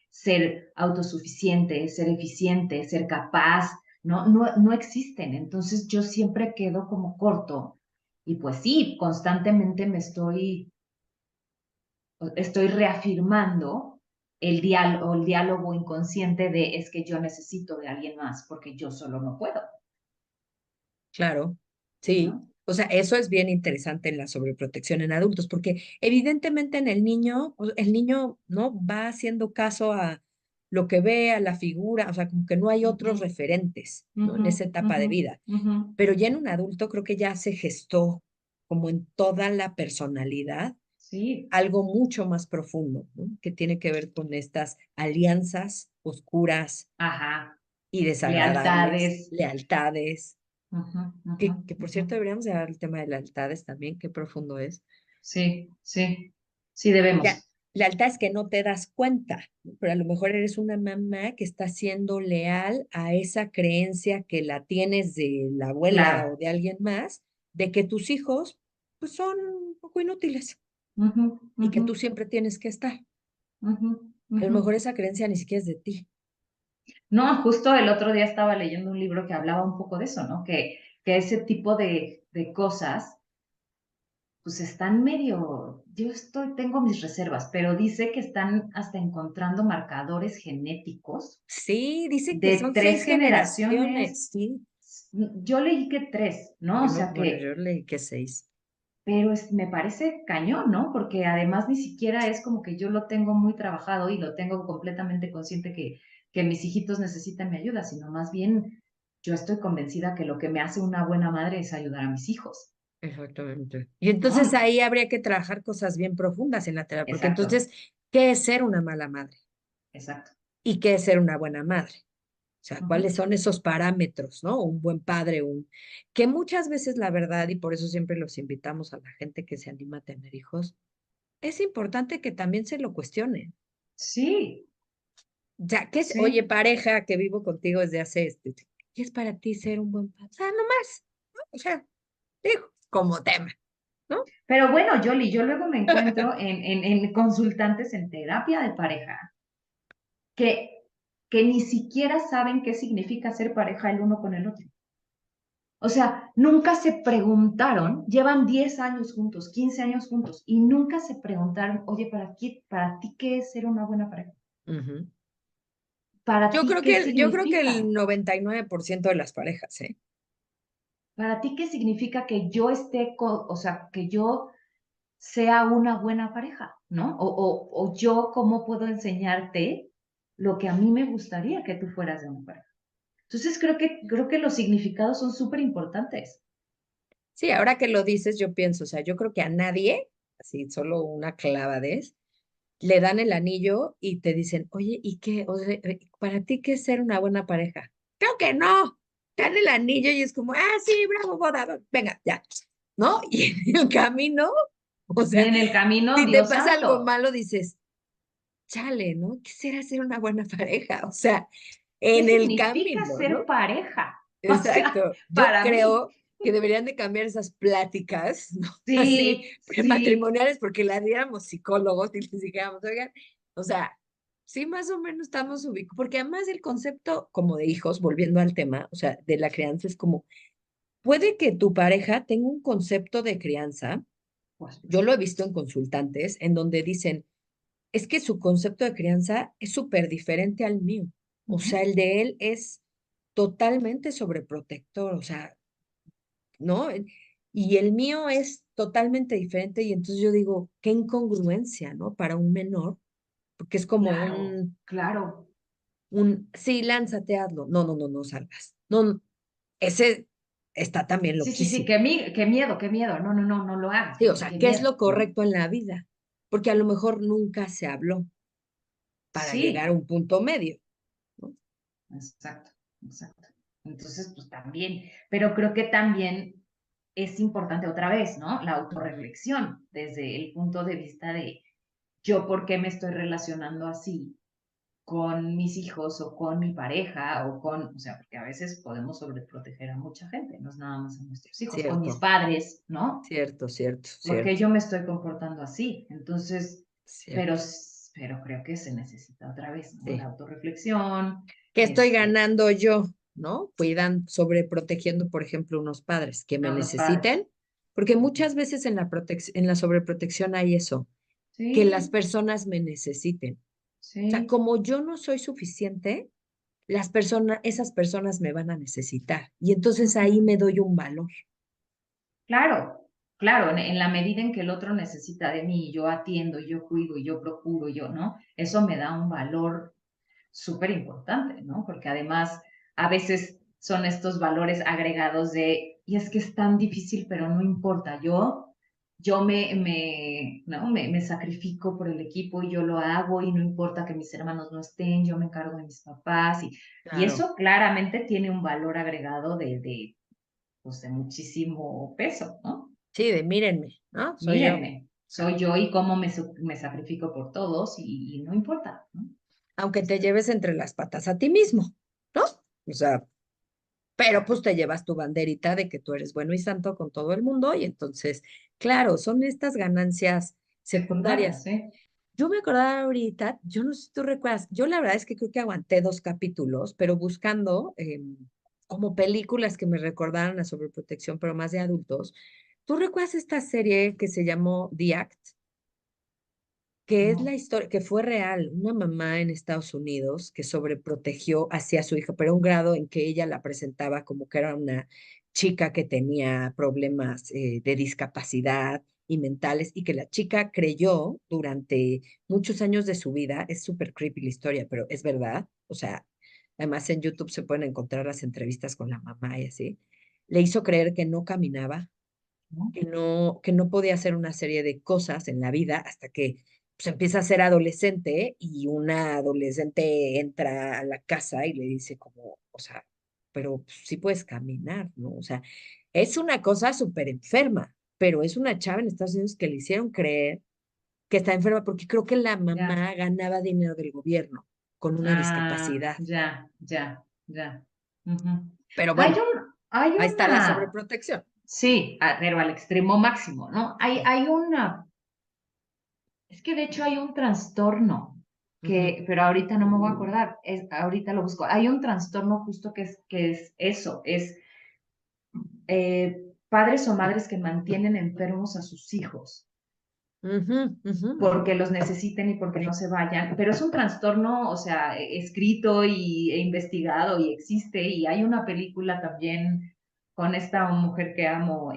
ser autosuficiente, ser eficiente, ser capaz, ¿no? No existen. Entonces yo siempre quedo como corto y pues sí, constantemente estoy reafirmando el diálogo inconsciente de es que yo necesito de alguien más porque yo solo no puedo, Claro, sí. ¿no? O sea, eso es bien interesante en la sobreprotección en adultos, porque evidentemente en el niño, pues, el niño no va haciendo caso a lo que ve, a la figura, o sea, como que no hay otros Ujú, referentes, ¿no? En ujú, esa etapa ujú, de vida. ujú. Pero ya en un adulto creo que ya se gestó como en toda la personalidad Sí, algo mucho más profundo, ¿no? Que tiene que ver con estas alianzas oscuras ajá, y desagradables, lealtades. lealtades, Ujú, ujú, que por ujú. cierto deberíamos de hablar el tema de lealtades también, qué profundo es. Sí, sí, sí Ya, debemos. lealtad es que no te das cuenta, ¿no? Pero a lo mejor eres una mamá que está siendo leal a esa creencia que la tienes de la abuela o Claro. de alguien más, de que tus hijos pues son un poco inútiles Ujú, y que ujú, tú siempre tienes que estar. ujú, A lo ujú. mejor esa creencia ni siquiera es de ti. No, justo el otro día estaba leyendo un libro que hablaba un poco de eso, ¿no? Que ese tipo de cosas, pues están medio, tengo mis reservas, pero dice que están hasta encontrando marcadores genéticos Sí, dicen que de son tres seis generaciones. generaciones, sí. Yo leí que tres, ¿no? O Yo no, sea bueno, que, yo leí que seis. pero me parece cañón, ¿no? Porque además ni siquiera es como que yo lo tengo muy trabajado y lo tengo completamente consciente que mis hijitos necesitan mi ayuda, sino más bien yo estoy convencida que lo que me hace una buena madre es ayudar a mis hijos, Exactamente. Y entonces ¿no? ahí habría que trabajar cosas bien profundas en la terapia, porque Exacto, entonces, ¿qué es ser una mala madre? exacto. ¿Y qué es ser una buena madre? O sea, Ujú. ¿cuáles son esos parámetros, no? Un buen padre, que muchas veces la verdad, y por eso siempre los invitamos a la gente que se anima a tener hijos, es importante que también se lo cuestionen. Sí, O sea, ¿qué es, oye, sí. pareja que vivo contigo desde hace ¿qué es para ti ser un buen padre? O sea, no más, ¿no? O sea, digo, como tema, ¿no? Pero bueno, Yoli, yo luego me encuentro en consultantes en terapia de pareja que, que ni siquiera saben qué significa ser pareja el uno con el otro. O sea, nunca se preguntaron, llevan 10 años juntos, 15 años juntos, y nunca se preguntaron, oye, para ti qué es ser una buena pareja? Ujú. ¿Para ti qué Yo creo que el significa? 99% de las parejas, ¿eh? ¿Para ti qué significa que yo o sea, que yo sea una buena pareja, ¿no? O yo cómo puedo enseñarte lo que a mí me gustaría que tú fueras de una pareja. Entonces creo que los significados son súper importantes. Sí, ahora que lo dices, yo pienso, o sea, yo creo que a nadie, así solo una clavadez, le dan el anillo y te dicen, oye, ¿y qué? O sea, ¿para ti qué es ser una buena pareja? Creo que no. Te dan el anillo y es como, ah, sí, bravo, boda, venga, ya, ¿no? Y en el camino, o Y sea, en el camino, si te Dios pasa algo santo, malo, dices, chale, ¿no? ¿Qué será ser una buena pareja? O sea, ¿qué en el significa camino, ser ¿no? pareja? O sea, Exacto. Yo para mí, creo que deberían de cambiar esas pláticas, ¿no? Así, sí, sí, prematrimoniales, porque las diéramos psicólogos y les dijéramos, oigan, o sea, sí, más o menos estamos ubicados, porque además el concepto como de hijos, volviendo al tema, o sea, de la crianza, es como, puede que tu pareja tenga un concepto de crianza, pues, yo lo he visto en consultantes, en donde dicen, es que su concepto de crianza es súper diferente al mío. O sea, ujú, el de él es totalmente sobreprotector, o sea, ¿no? Y el mío es totalmente diferente y entonces yo digo, qué incongruencia, ¿no? Para un menor, porque es como claro, claro. sí, lánzate, hazlo. No, no, no, no salgas. No, no, ese está también Sí, sí, sí, loquísimo. qué miedo, qué miedo. No, no, no, no lo hagas Sí, o porque sea, qué ¿qué es miedo, lo ¿no? correcto en la vida? Porque a lo mejor nunca se habló para llegar a Sí, un punto medio, ¿no? exacto, exacto. Entonces, pues también, pero creo que también es importante otra vez, ¿no? La Ujú. autorreflexión desde el punto de vista de yo por qué me estoy relacionando así con mis hijos o con mi pareja o sea, porque a veces podemos sobreproteger a mucha gente, no es nada más a nuestros hijos, con mis Cierto, padres, ¿no? cierto, cierto, Porque cierto, yo me estoy comportando así. Entonces, pero, cierto. pero creo que se necesita otra vez, ¿no? La Sí. autorreflexión, ¿Qué estoy ganando yo? ¿No? Cuidan, sobreprotegiendo, por ejemplo, unos padres que me a unos padres. necesiten, porque Ujú. muchas veces en en la sobreprotección hay eso, que las Sí, personas me necesiten. O sea, sí, como yo no soy suficiente, esas personas me van a necesitar. Y entonces ahí ujú, me doy un valor. claro, claro, en la medida en que el otro necesita de mí, y yo atiendo, y yo cuido, y yo procuro, y yo, ¿no? Eso me da un valor súper importante, ¿no? Porque además a veces son estos valores agregados de, y es que es tan difícil, pero no importa, yo ¿no? me sacrifico por el equipo y yo lo hago y no importa que mis hermanos no estén, yo me encargo de mis papás y Claro. eso claramente tiene un valor agregado pues de muchísimo peso, ¿no? Sí, de mírenme, ¿no? Soy yo. Mírenme, soy yo y cómo me sacrifico por todos y no importa, ¿no? Aunque te lleves entre las patas a ti mismo, ¿no? O sea, pero pues te llevas tu banderita de que tú eres bueno y santo con todo el mundo y entonces, claro, son estas ganancias Secundarias, secundarias. ¿sí? Yo me acordaba ahorita, yo no sé si tú recuerdas, yo la verdad es que creo que aguanté 2 capítulos, pero buscando como películas que me recordaran la sobreprotección, pero más de adultos. ¿Tú recuerdas esta serie que se llamó The Act? Que es la No. historia, que fue real, una mamá en Estados Unidos que sobreprotegió hacia su hija, pero a un grado en que ella la presentaba como que era una chica que tenía problemas de discapacidad y mentales y que la chica creyó durante muchos años de su vida, es súper creepy la historia, pero es verdad, o sea, además en YouTube se pueden encontrar las entrevistas con la mamá y así, le hizo creer que no caminaba, ¿No? que no podía hacer una serie de cosas en la vida hasta que pues, empieza a ser adolescente y una adolescente entra a la casa y le dice como, o sea, pero pues, sí puedes caminar, ¿no? O sea, es una cosa súper enferma, pero es una chava en Estados Unidos que le hicieron creer que está enferma porque creo que la Ya. mamá ganaba dinero del gobierno con una Ah, discapacidad. ya, ya, ya. Ujú. Pero Hay bueno, hay ahí está la una, sobreprotección. sí, pero al extremo máximo, ¿no? Hay una, es que de hecho hay un trastorno Ujú, pero ahorita no me voy a acordar, ahorita lo busco. Hay un trastorno justo que es eso, es padres o madres que mantienen enfermos a sus hijos ujú, ujú. porque los necesiten y porque no se vayan, pero es un trastorno, o sea, escrito e investigado y existe, y hay una película también con esta mujer que amo,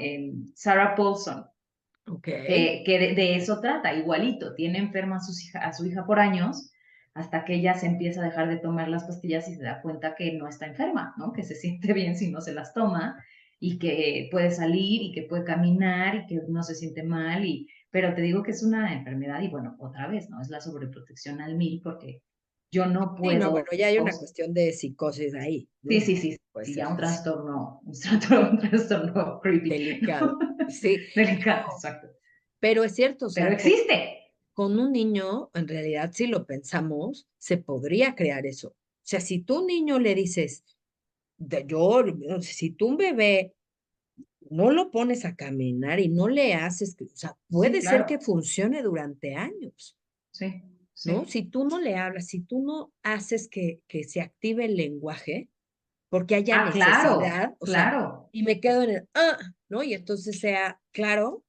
Sarah Paulson, Ok. que de eso trata, igualito, tiene enferma a su hija por años, hasta que ella se empieza a dejar de tomar las pastillas y se da cuenta que no está enferma, ¿no? Que se siente bien si no se las toma y que puede salir y que puede caminar y que no se siente mal pero te digo que es una enfermedad y bueno, otra vez, ¿no? Es la sobreprotección al mil porque yo no Sí, no, bueno, puedo, ya hay una cuestión de psicosis ahí, sí, ¿no? sí, sí, Puede sí, ser ya un así, trastorno, un trastorno creepy, delicado. Sí, delicado, no, exacto, pero es cierto, o pero sea, existe. con un niño, en realidad, si lo pensamos, se podría crear eso. O sea, si tú un niño le dices, si tú un bebé no lo pones a caminar y no le haces, o sea, Sí, puede ser que claro. funcione durante años, Sí, ¿no? sí. Si tú no le hablas, si tú no haces que se active el lenguaje, porque haya Ah, claro, necesidad, o sea, claro, y me quedo en el, ¿no? Y entonces sea, claro,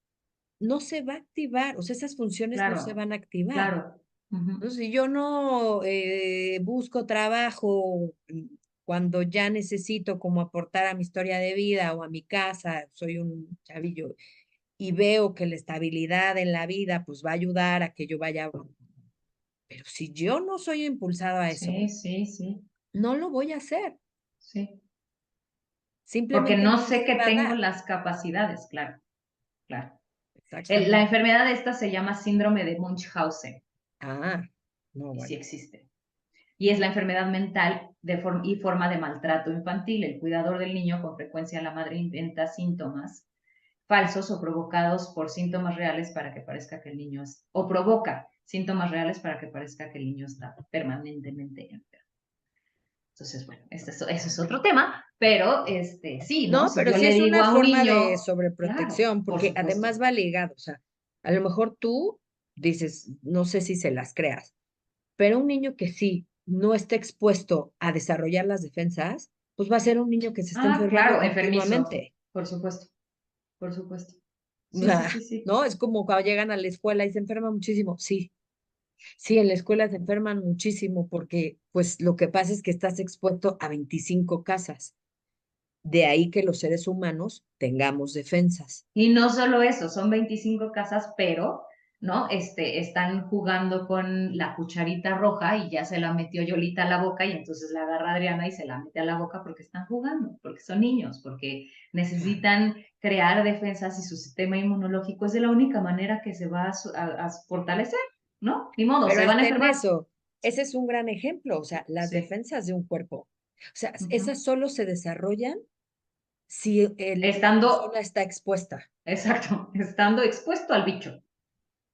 no se va a activar, o sea, esas funciones no se claro, van a activar. claro. Ujú. Entonces, si yo no busco trabajo cuando ya necesito como aportar a mi historia de vida o a mi casa, soy un chavillo, y veo que la estabilidad en la vida pues va a ayudar a que yo vaya, pero si yo no soy impulsado a Sí, eso, sí, sí, no lo voy a hacer, sí. Porque simplemente no no sé se que va a tengo dar. las capacidades, claro, claro. La Exactamente. enfermedad esta se llama síndrome de Munchausen Ah, no, y sí bueno. existe. Y es la enfermedad mental y forma de maltrato infantil. El cuidador del niño, con frecuencia la madre inventa síntomas falsos o provocados por síntomas reales para que parezca que el niño es, o provoca síntomas reales para que parezca que el niño está permanentemente enfermo. Entonces, bueno, eso es otro tema, pero sí, ¿no? No, Si pero yo sí le es digo una a un forma de niño, claro, sobreprotección, por porque supuesto, además va ligado, o sea, a lo mejor tú dices, no sé si se las creas, pero un niño que sí no está expuesto a desarrollar las defensas, pues va a ser un niño que se está enfermando claro, enfermizo, continuamente. por supuesto, por supuesto. O Sí, sí, sea, sí, sí, ¿no? Es como cuando llegan a la escuela y se enferman muchísimo. Sí, sí, en la escuela se enferman muchísimo porque, pues, lo que pasa es que estás expuesto a 25 casas. De ahí que los seres humanos tengamos defensas. Y no solo eso, son 25 casas, pero, ¿no? Están jugando con la cucharita roja y ya se la metió Yolita a la boca y entonces la agarra Adriana y se la mete a la boca porque están jugando, porque son niños, porque Claro. necesitan crear defensas y su sistema inmunológico es de la única manera que se va a fortalecer, ¿no? Ni modo, Pero se van a hasta en enfermar. eso, ese es un gran ejemplo, o sea, las Sí. defensas de un cuerpo. O sea, Ujú. esas solo se desarrollan si la Estando, persona está expuesta. exacto, estando expuesto al bicho.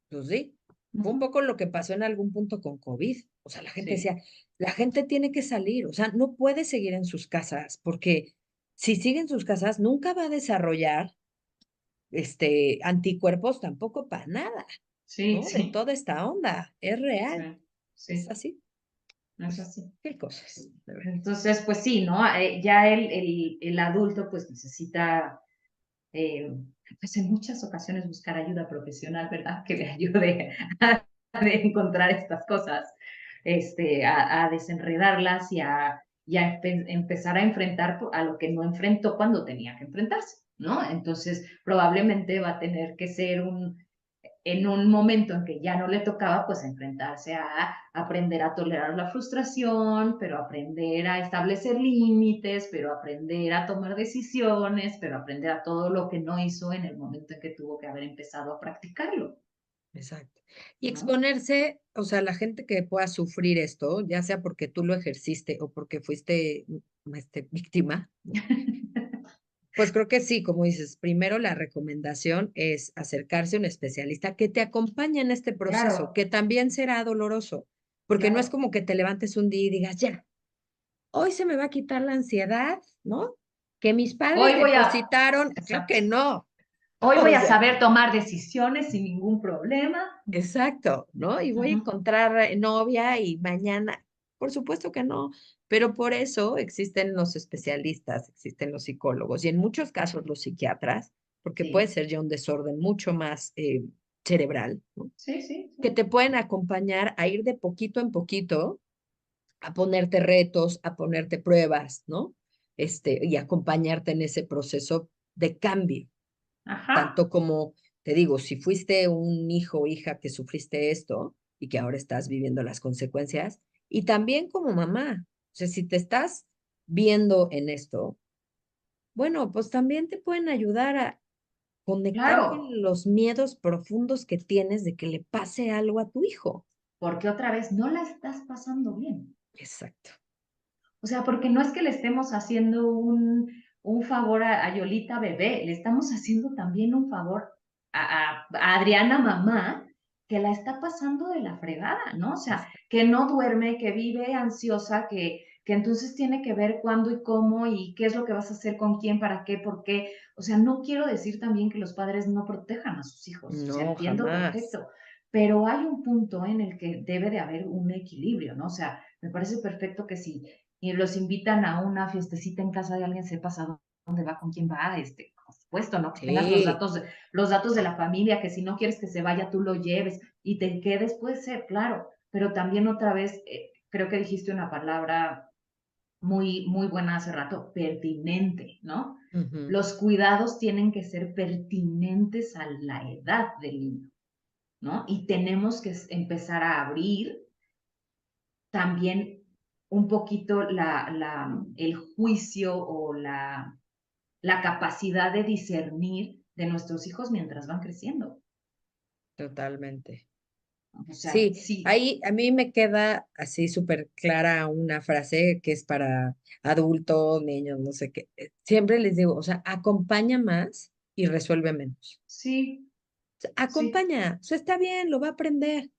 Pues sí, fue un Ujú. poco lo que pasó en algún punto con COVID. O sea, la gente Sí, decía, la gente tiene que salir, o sea, no puede seguir en sus casas, porque si sigue en sus casas, nunca va a desarrollar anticuerpos tampoco para nada, sí, ¿no? De sí, toda esta onda. Es real, sí, es sí, así. es Pues, así. qué cosas, de verdad. Entonces, pues sí, ¿no? Ya el adulto pues necesita, eh, pues en muchas ocasiones buscar ayuda profesional, ¿verdad? Que le ayude a encontrar estas cosas, a desenredarlas y a empezar a enfrentar a lo que no enfrentó cuando tenía que enfrentarse, ¿no? Entonces, probablemente va a tener que ser en un momento en que ya no le tocaba, pues enfrentarse a aprender a tolerar la frustración, pero aprender a establecer límites, pero aprender a tomar decisiones, pero aprender a todo lo que no hizo en el momento en que tuvo que haber empezado a practicarlo, Exacto. Y ¿no? exponerse, o sea, la gente que pueda sufrir esto, ya sea porque tú lo ejerciste o porque fuiste víctima, ¿no? Pues creo que sí, como dices, primero la recomendación es acercarse a un especialista que te acompañe en este proceso, Claro, que también será doloroso, porque no es claro. como que te levantes un día y digas, ya, hoy se me va a quitar la ansiedad, ¿no? Que mis padres Hoy voy a, depositaron, creo exacto, que no, hoy voy o a sea, saber tomar decisiones sin ningún problema. exacto, ¿no? Y voy a Ujú. encontrar novia y mañana, por supuesto que no, pero por eso existen los especialistas, existen los psicólogos y en muchos casos los psiquiatras, porque puede Sí, ser ya un desorden mucho más cerebral, ¿no? sí, sí, Que sí. te pueden acompañar a ir de poquito en poquito, a ponerte retos, a ponerte pruebas, ¿no? Y acompañarte en ese proceso de cambio Ajá, tanto como, te digo, si fuiste un hijo o hija que sufriste esto y que ahora estás viviendo las consecuencias, y también como mamá, o sea, si te estás viendo en esto, bueno, pues también te pueden ayudar a conectar con claro. los miedos profundos que tienes de que le pase algo a tu hijo. Porque otra vez no la estás pasando bien. Exacto. O sea, porque no es que le estemos haciendo un favor a Yolita bebé, le estamos haciendo también un favor a Adriana mamá, que la está pasando de la fregada, ¿no? O sea, Exacto. que no duerme, que vive ansiosa, que entonces tiene que ver cuándo y cómo y qué es lo que vas a hacer con quién, para qué, por qué. O sea, no quiero decir también que los padres no protejan a sus hijos, o sea, No, entiendo jamás. perfecto, pero hay un punto en el que debe de haber un equilibrio, ¿no? O sea, me parece perfecto que si y los invitan a una fiestecita en casa de alguien, sepas a dónde va, con quién va, por supuesto, ¿no? Que tengas Sí, los datos de la familia, que si no quieres que se vaya, tú lo lleves y te quedes, puede ser, claro, pero también otra vez, creo que dijiste una palabra muy, muy buena hace rato, pertinente, ¿no? ujú, Los cuidados tienen que ser pertinentes a la edad del niño, ¿no? Y tenemos que empezar a abrir también un poquito el juicio o la capacidad de discernir de nuestros hijos mientras van creciendo. totalmente. O sea, Sí, sí, ahí a mí me queda así súper clara una frase que es para adultos, niños, no sé qué. Siempre les digo, o sea, acompaña más y resuelve menos. sí, O sea, sí. acompaña, o sea, está bien, lo va a aprender,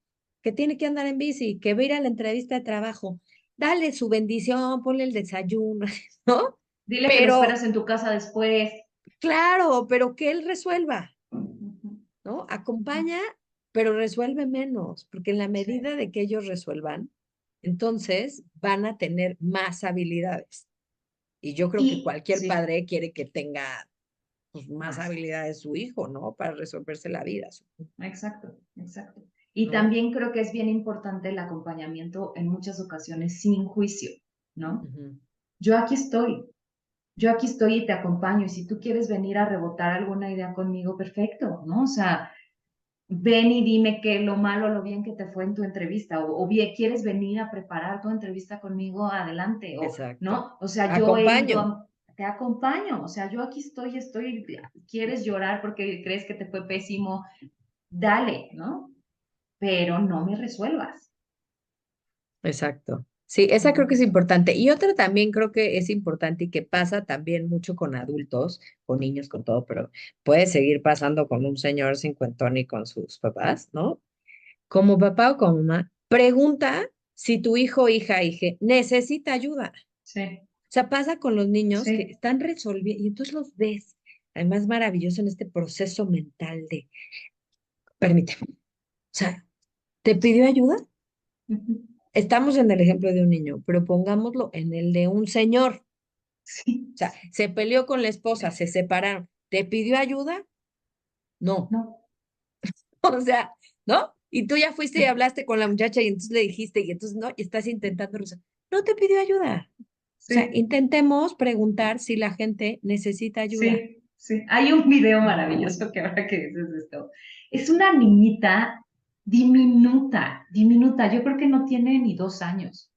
que tiene que andar en bici, que va a ir a la entrevista de trabajo. Dale su bendición, ponle el desayuno, ¿no? Dile que lo Pero, esperas en tu casa después. claro, pero que él resuelva. Ujú, ¿No? ujú. Acompaña, pero resuelve menos, porque en la Sí. medida de que ellos resuelvan, entonces van a tener más habilidades. Y yo creo que Y cualquier sí, padre quiere que tenga pues, más más. habilidades su hijo, ¿no? Para resolverse la vida, Exacto, exacto. Y ¿no? también creo que es bien importante el acompañamiento en muchas ocasiones sin juicio, ¿no? Ujú. Yo aquí estoy, yo aquí estoy y te acompaño, y si tú quieres venir a rebotar alguna idea conmigo, perfecto, ¿no? O sea, ven y dime qué lo malo o lo bien que te fue en tu entrevista, o bien quieres venir a preparar tu entrevista conmigo, adelante, o Exacto. no, o sea, yo he ido Acompaño. te acompaño, o sea, yo aquí quieres llorar porque crees que te fue pésimo, dale, ¿no? Pero no me resuelvas. Exacto. Sí, esa No me creo que es resuelvas. importante. Y otra también creo que es importante y que pasa también mucho con adultos, con niños, con todo, pero puede seguir pasando con un señor cincuentón y con sus papás, ¿no? Como papá o como mamá, pregunta si tu hijo, hija, hija necesita ayuda. Sí, O sea, pasa con los niños que sí. están resolviendo y entonces los ves, además maravilloso en este proceso mental de, permíteme, o sea, ¿te pidió ayuda? Ujú. Estamos en el ejemplo de un niño, pero pongámoslo en el de un señor. Sí, O sea, se peleó con la esposa, se separaron. ¿Te pidió ayuda? No. no. O sea, ¿no? Y tú ya fuiste y hablaste con la muchacha y entonces le dijiste y entonces no, y estás intentando resolver. No te pidió ayuda. O sea, Sí, intentemos preguntar si la gente necesita ayuda. sí, sí. Hay un video maravilloso que ahora que dices esto, es una niñita diminuta, diminuta, yo creo que no tiene ni 2 años,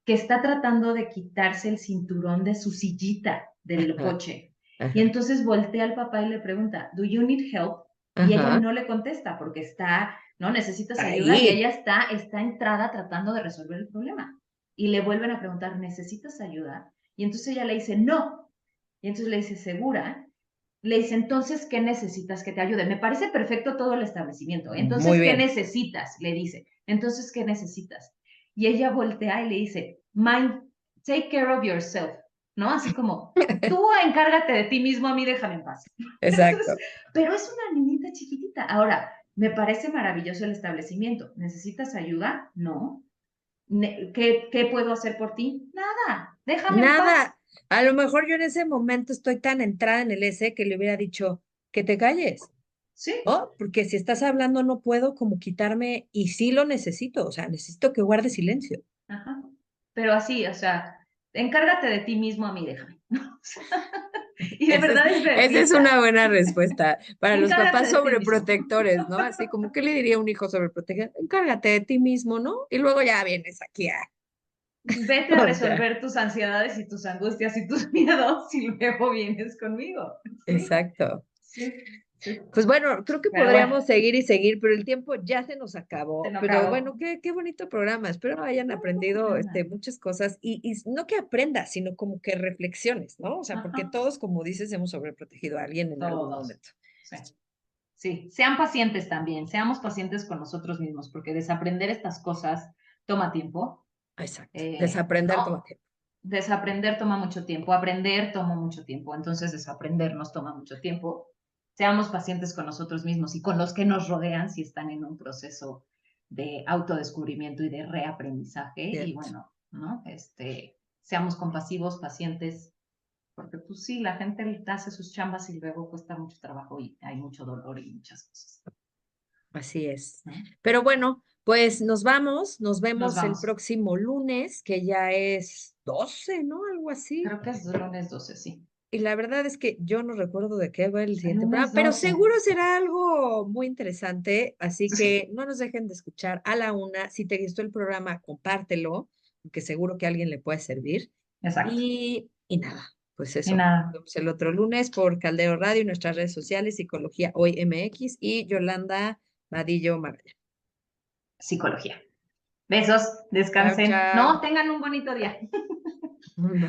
que está tratando de quitarse el cinturón de su sillita del Ajá, coche. Y ajá, entonces voltea al papá y le pregunta, ¿Do you need help? Y ella ajá. no le contesta porque está, no, necesitas ayuda y Ahí. ella está entrada tratando de resolver el problema. Y le vuelven a preguntar, ¿necesitas ayuda? Y entonces ella le dice, no. Y entonces le dice, ¿segura? Le dice, entonces, ¿qué necesitas que te ayude? Me parece perfecto todo el establecimiento. Muy Entonces, ¿qué bien. necesitas? Le dice, entonces, ¿qué necesitas? Y ella voltea y le dice, mind, take care of yourself, ¿no? Así como, tú encárgate de ti mismo, a mí déjame en paz. Entonces, Exacto. pero es una niñita chiquitita. Ahora, me parece maravilloso el establecimiento. ¿Necesitas ayuda? No. ¿Qué puedo hacer por ti? Nada, déjame en paz. Nada. A lo mejor yo en ese momento estoy tan entrada en el ese que le hubiera dicho que te calles. Sí, ¿No? Porque si estás hablando no puedo como quitarme y sí lo necesito, o sea, necesito que guarde silencio. ajá. Pero así, o sea, encárgate de ti mismo, a mí déjame. Y de Esa es, verdad es esa es una realista. buena respuesta para los Encárgate papás de ti mismo. sobreprotectores, ¿no? Así como, ¿qué le diría a un hijo sobreproteger? Encárgate de ti mismo, ¿no? Y luego ya vienes aquí a, Vete a o sea, resolver tus ansiedades y tus angustias y tus miedos y luego vienes conmigo. Sí, exacto. sí, sí. Pues bueno, creo que Pero bueno, podríamos seguir y seguir, pero el tiempo ya se nos se acabó. nos Pero acabó. bueno, qué bonito programa. Espero hayan aprendido Programa. muchas cosas y no que aprendas, sino como que reflexiones, ¿no? O sea, porque Ajá. todos, como dices, hemos sobreprotegido a alguien en algún Todos. momento. Sí. Sí, sean pacientes también, seamos pacientes con nosotros mismos, porque desaprender estas cosas toma tiempo. Exacto. Desaprender toma No, tiempo. desaprender toma mucho tiempo, aprender toma mucho tiempo, entonces desaprender nos toma mucho tiempo. Seamos pacientes con nosotros mismos y con los que nos rodean si están en un proceso de autodescubrimiento y de reaprendizaje. Y Cierto. bueno, ¿no? Seamos compasivos, pacientes, porque pues sí, la gente hace sus chambas y luego cuesta mucho trabajo y hay mucho dolor y muchas cosas, Así es. ¿no? Pero bueno, pues nos vamos, nos Nos vemos el vamos. próximo lunes, que ya es 12, ¿no? Algo así. Creo que es lunes 12, sí. Y la verdad es que yo no recuerdo de qué va el siguiente Lunes programa, pero 12. seguro será algo muy interesante, así que no nos dejen de escuchar a la una. Si te gustó el programa, compártelo, porque seguro que a alguien le puede servir. Exacto. Y nada, pues Y eso. nada, Nos vemos el otro lunes por Caldero Radio y nuestras redes sociales, Psicología Hoy MX y Yolanda Vadillo Magaña. psicología. Besos, Chao, descansen. No, chao. tengan un bonito día. Bye.